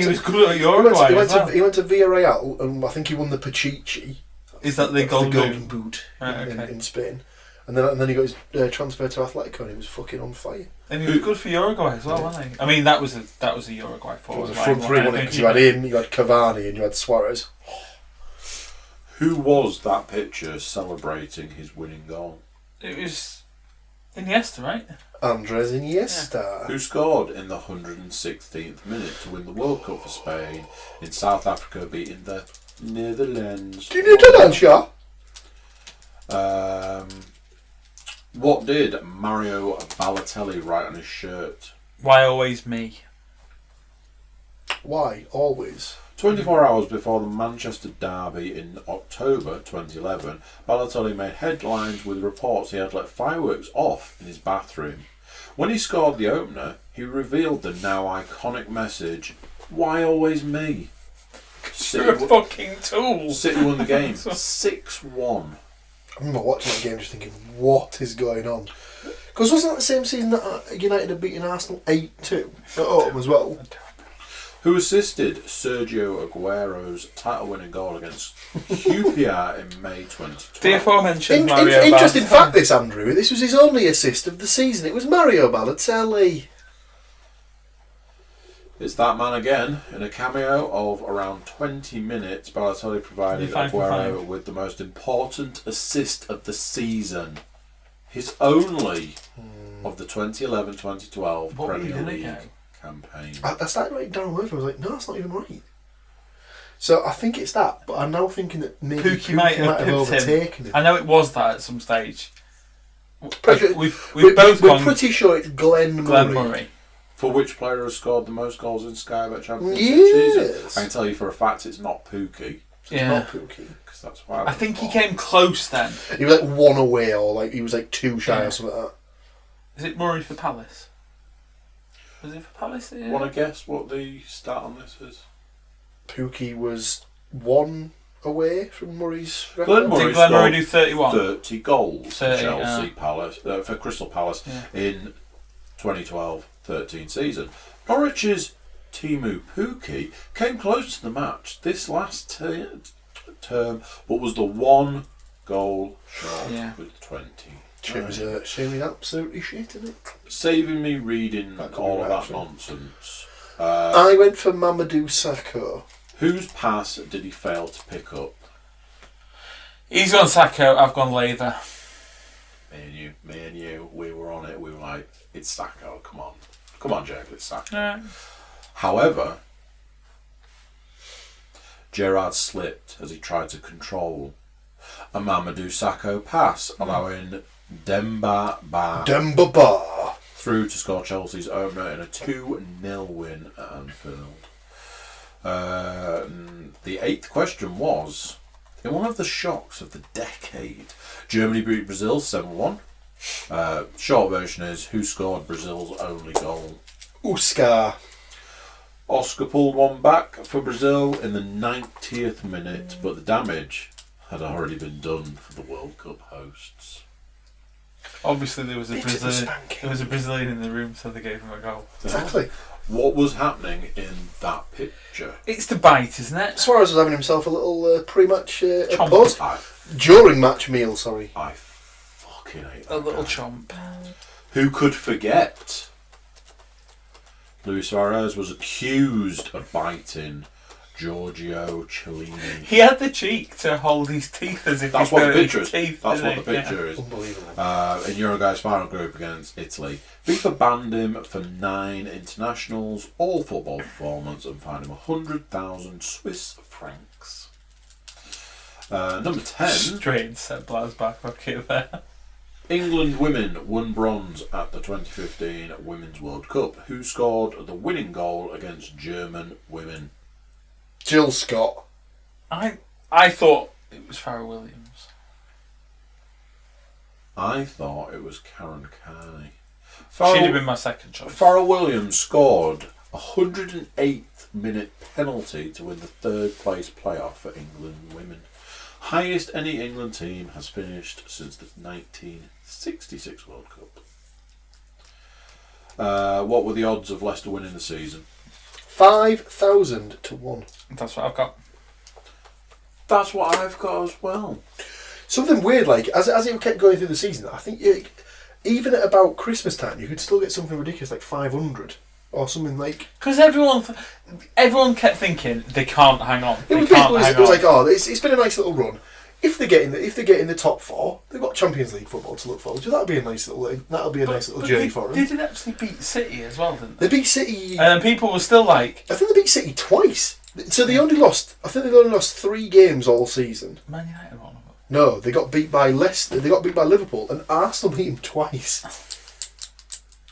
was good at Uruguay as well. He went to Villarreal and I think he won the Pichichi. Is that the golden boot right, in Spain? And then he got his transfer to Atletico and he was fucking on fire. And he was good for Uruguay as well, wasn't he? I mean, that was a Uruguay It forward. was a front three, wasn't it? Because you had him, you had Cavani, and you had Suarez. Who was that picture celebrating his winning goal? It was Iniesta, right? Andres Iniesta. Yeah. Who scored in the 116th minute to win the World Cup for Spain in South Africa, beating the Netherlands? Do you know Netherlands, yeah? What did Mario Balotelli write on his shirt? Why always me? Why always? 24 hours before the Manchester derby in October 2011, Balotelli made headlines with reports he had let fireworks off in his bathroom. When he scored the opener, he revealed the now iconic message, "Why always me?" You're a fucking tool. City won the game 6-1. I remember watching that game just thinking, what is going on? Because wasn't that the same season that United had beaten Arsenal 8-2 at home as well? Who assisted Sergio Aguero's title-winning goal against QPR in May 2012? The aforementioned Mario Interesting Balotelli. fact, this, Andrew. This was his only assist of the season. It was Mario Balotelli. It's that man again. In a cameo of around 20 minutes, Balotelli provided Aguero with the most important assist of the season. His only of the 2011-2012 Premier League campaign. I started writing down words. I was like, no, that's not even right. So I think it's that, but I'm now thinking that maybe Pookie might have overtaken him. I know it was that at some stage. We're pretty sure it's Glenn Murray. For which player has scored the most goals in Sky Bet Championship season? I can tell you for a fact it's not Pookie. It's not Pookie. Because that's why I think he came close then. He was like 1 away, or like he was like 2 shy or something like that. Is it Murray for Palace? Was it for Palace? Yeah. Want to guess what the stat on this is? Pookie was 1 away from Murray's record. Did Glenn Murray do 31? 30 goals 30, for Chelsea Palace, for Crystal Palace in 2012-13 season. Norwich's Teemu Pukki came close to the match this last term, but was the 1 goal short with 20. Showing absolutely shit, isn't it? Saving me reading all of that nonsense. I went for Mamadou Sakho. Whose pass did he fail to pick up? He's gone Sakho, I've gone Lather. Me and you, we were on it. We were like, it's Sakho, come on. Come on, Jack, let's sack him. Alright. However, Gerrard slipped as he tried to control a Mamadou Sakho pass, allowing Demba Ba through to score Chelsea's opener in a 2-0 win at Anfield. The eighth question was, in one of the shocks of the decade, Germany beat Brazil 7-1. Short version is, who scored Brazil's only goal? Oscar pulled one back for Brazil in the 90th minute, but the damage had already been done for the World Cup hosts. Obviously, there was a Brazilian in the room, so they gave him a goal. Exactly. What was happening in that picture? It's the bite, isn't it? Suarez was having himself a little pre-match Chomp. post. During match meal, sorry. I fucking hate that A little guy. chomp. Who could forget? Luis Suarez was accused of biting Giorgio Chiellini. He had the cheek to hold his teeth as if That's he what the hurt picture his is. teeth. That's what the didn't he? picture is. Unbelievable. In Uruguay's final group against Italy, FIFA banned him for 9 internationals, all football performance, and fined him 100,000 Swiss francs. Number 10. Straight set Bla's back pocket there. England women won bronze at the 2015 Women's World Cup. Who scored the winning goal against German women? Jill Scott. I thought it was Farrah Williams. I thought it was Karen Carney. She'd have been my second choice. Farrah Williams scored a 108th minute penalty to win the third place playoff for England women. Highest any England team has finished since the 1966 World Cup. What were the odds of Leicester winning the season? 5,000 to 1. That's what I've got. That's what I've got as well. Something weird, like, as it kept going through the season, I think even at about Christmas time, you could still get something ridiculous like 500 or something like. Because everyone kept thinking they can't hang on. It was like, oh, it's been a nice little run. If they get in the top 4, they've got Champions League football to look forward to. That'll be a nice little journey for them. They did actually beat City as well, didn't they? They beat City. And then people were still like, I think they beat City twice. So they only lost. I think they only lost 3 games all season. Man United won. No, they got beat by Leicester. They got beat by Liverpool, and Arsenal beat them twice.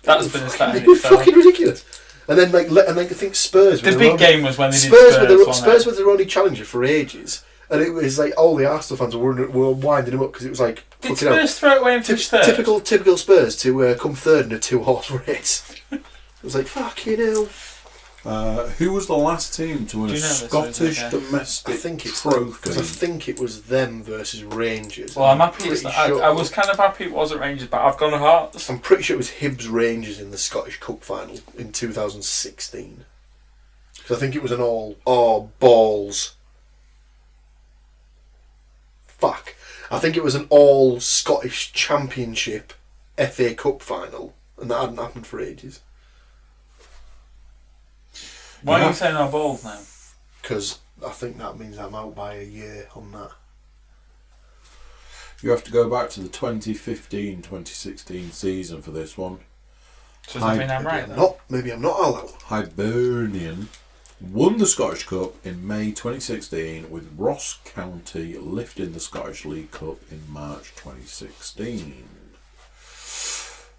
That's been a stat in It was itself. fucking ridiculous. And then I think Spurs. The big game was when they did Spurs were their only challenger for ages, and it was like all the Arsenal fans were winding them up because it was like. Did Spurs throw it away and finish third? Typical Spurs to come third in a 2-horse race. It was like fucking hell. Who was the last team to win a Scottish I domestic think it's trophy? because I think it was them versus Rangers. Well, I'm happy. I was kind of happy it wasn't Rangers, but I've gone to Hearts. I'm pretty sure it was Hibs Rangers in the Scottish Cup final in 2016. Because I think it was an all balls. Fuck. I think it was an all Scottish Championship FA Cup final, and that hadn't happened for ages. Why are you saying our balls now? Because I think that means I'm out by a year on that. You have to go back to the 2015-2016 season for this one. So does that mean I'm right? Maybe I'm not all out. Hibernian won the Scottish Cup in May 2016, with Ross County lifting the Scottish League Cup in March 2016.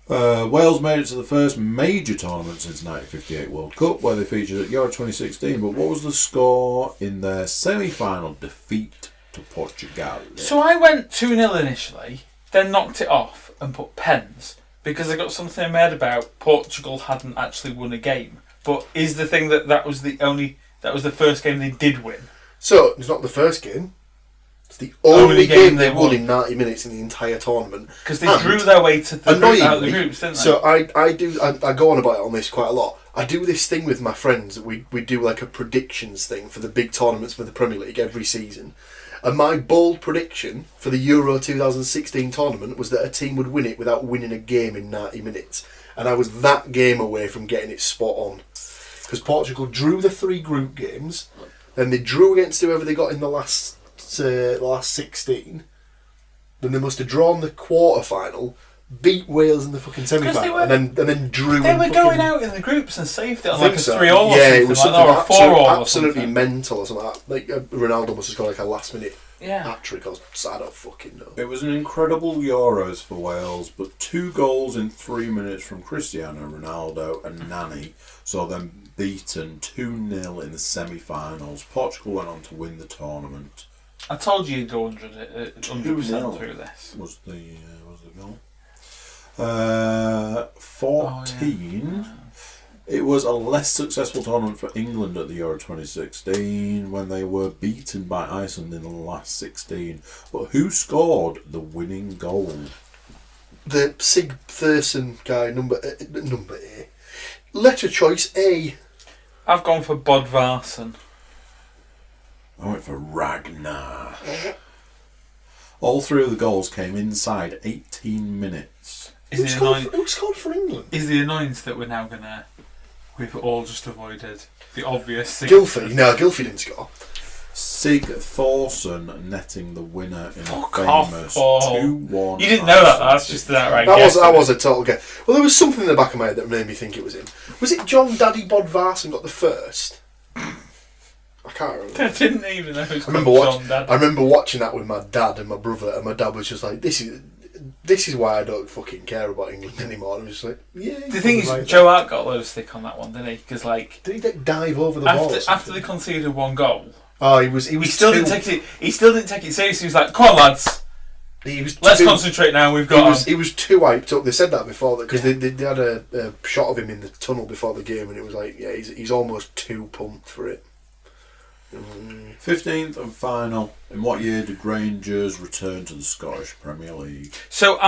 Wales made it to the first major tournament since 1958 World Cup, where they featured at Euro 2016. But what was the score in their semi-final defeat to Portugal? So I went 2-0 initially, then knocked it off and put pens because I got something in my head about Portugal hadn't actually won a game. But is the thing that was the first game they did win? So it's not the first game. It's the only game they won in 90 minutes in the entire tournament. Because they drew their way to the groups, didn't they? So I go on about it on this quite a lot. I do this thing with my friends. We do like a predictions thing for the big tournaments for the Premier League every season. And my bold prediction for the Euro 2016 tournament was that a team would win it without winning a game in 90 minutes. And I was that game away from getting it spot on. Because Portugal drew the 3 group games, then they drew against whoever they got in the last 16. Then they must have drawn the quarter final, beat Wales in the fucking semi-final, and then drew. They were going out in the groups and saved it on like a 3-all. Yeah, it was something like that, or a 4-all, absolutely mental or something like that. Like Ronaldo must have got like a last-minute hat trick or I don't fucking know. It was an incredible Euros for Wales, but 2 goals in 3 minutes from Cristiano Ronaldo and Nani saw them beaten 2-0 in the semi-finals. Portugal went on to win the tournament. I told you you'd go 100% through this. Was the goal. 14. It was a less successful tournament for England at the Euro 2016 when they were beaten by Iceland in the last 16. But who scored the winning goal? The Sig Thursson guy, number A. Letter choice A. I've gone for Bodvarsson. I went for Ragnar. All 3 of the goals came inside 18 minutes. Who scored for England? Is the annoyance that we've all just avoided the obvious... Gylfi? No, Gylfi didn't score. Sig Thorsson netting the winner in a famous 2-1. You didn't know that, that's just an outright guess. That was a total guess. Well, there was something in the back of my head that made me think it was him. Was it John Daddy Bodvarsson got the first? I can't remember. I didn't even know who's John Daddy. I remember watching that with my dad and my brother, and my dad was just like, this is why I don't fucking care about England anymore. And I was just like, yeah. The thing is, Joe Hart got a load of stick on that one, didn't he? Because did he dive over the ball? After they conceded 1 goal. Oh, he still didn't take it. He still didn't take it seriously. He was like, "Come on, lads. Let's concentrate now. We've got." He was too hyped up. They said that before because they had a shot of him in the tunnel before the game, and it was like, yeah, he's almost too pumped for it. 15th and final. In what year did Rangers return to the Scottish Premier League? So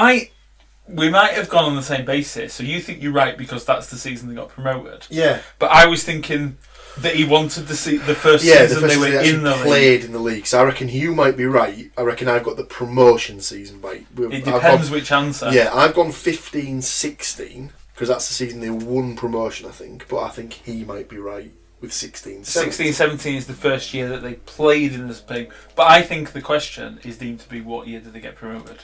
we might have gone on the same basis. So you think you're right because that's the season they got promoted. Yeah. But I was thinking that he wanted to see the first season they were in the played in the league. So I reckon you might be right. I reckon I've got the promotion season right. It depends which answer. Yeah, I've gone 15-16 because that's the season they won promotion, I think. But I think he might be right with 16-17. 16-17 is the first year that they played in this thing. But I think the question is deemed to be what year did they get promoted?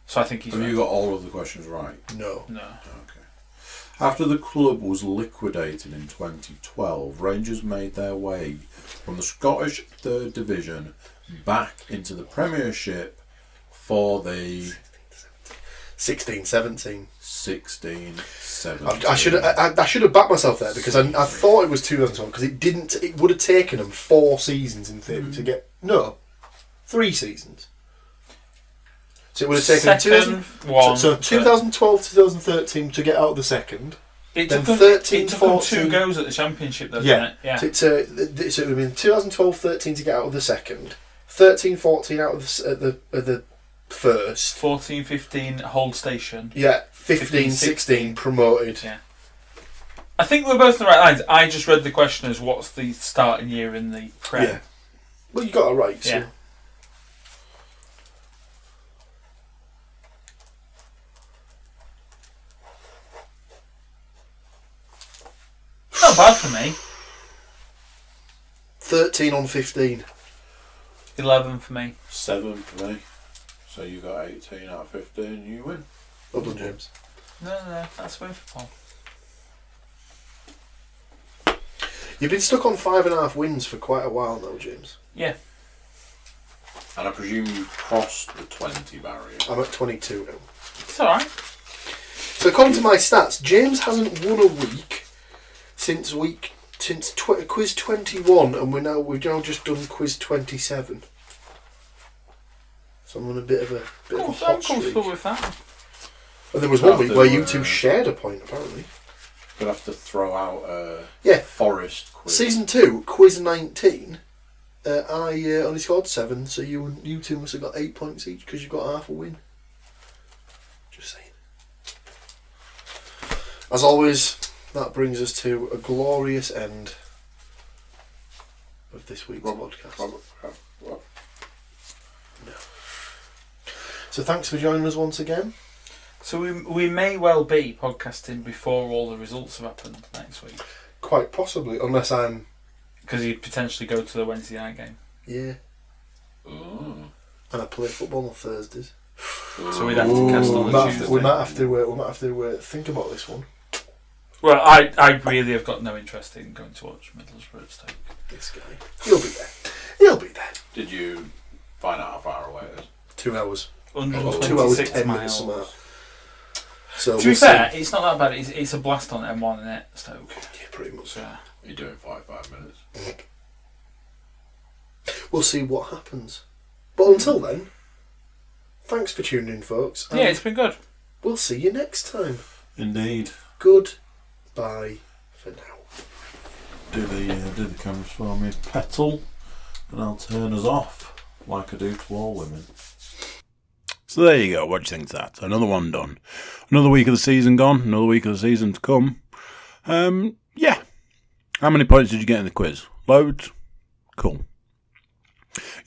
So I think he's Have you got all of the questions right? No. Okay. After the club was liquidated in 2012, Rangers made their way from the Scottish 3rd Division back into the Premiership for the 16-17. 16-17. I should have backed myself there because I thought it was 2012 because it would have taken them 4 seasons in theory to get 3 seasons. So it would have taken 2012 2013 to get out of the second. It then took 13 them 14 2 goes at the Championship though, yeah. didn't it? Yeah. So it would have been 2012-13 to get out of the second, 13-14 out of the first, 14-15 hold station. Yeah, 15-16 promoted. Yeah. I think we're both on the right lines. I just read the question as what's the starting year in the Prem. Yeah. Well, you got it right. So. Yeah. Not bad for me. 13 on 15. 11 for me. 7 for me. So you got 18 out of 15. You win. Well done, James. No, that's win for Paul. You've been stuck on 5.5 wins for quite a while now, James. Yeah. And I presume you've crossed the 20 barrier. I'm at 22 now. It's alright. So according to my stats, James hasn't won a week since quiz 21, and we've now just done quiz 27. So I'm on a bit of a hot streak. I'm comfortable with that. And there was one week where you two shared a point, apparently. Gonna have to throw out a Yeah. forest quiz. Season 2, quiz 19. I only scored 7, so you two must have got 8 points each because you've got half a win. Just saying. As always, that brings us to a glorious end of this week's podcast. Robert. No. So thanks for joining us once again. So we may well be podcasting before all the results have happened next week. Quite possibly, unless I'm... Because you'd potentially go to the Wednesday night game. Yeah. Oh. And I play football on Thursdays. So we'd have to cast on the Tuesday. We might have to think about this one. Well, I really have got no interest in going to watch Middlesbrough at Stoke. This guy, he'll be there. He'll be there. Did you find out how far away it is? 2 hours. 126 2 hours 10 miles. minutes. So To be fair, it's not that bad. It's a blast on M1 in it, Stoke. Yeah, pretty much. Yeah. You're doing 5 minutes. We'll see what happens. But until then, thanks for tuning in, folks. Yeah, it's been good. We'll see you next time. Indeed. Goodbye for now. Do the cameras for me, Petal, and I'll turn us off like I do to all women. So there you go. What do you think of that? Another one done. Another week of the season gone. Another week of the season to come. Yeah. How many points did you get in the quiz? Loads? Cool.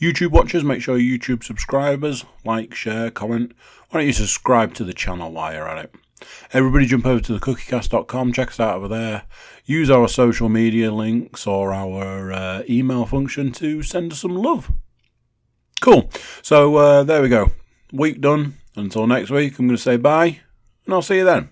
YouTube watchers, make sure you're YouTube subscribers. Like, share, comment. Why don't you subscribe to the channel while you're at it? Everybody jump over to the cookiecast.com. Check us out over there. Use our social media links or our email function to send us some love. Cool. So there we go. Week done. Until next week, I'm going to say bye, and I'll see you then.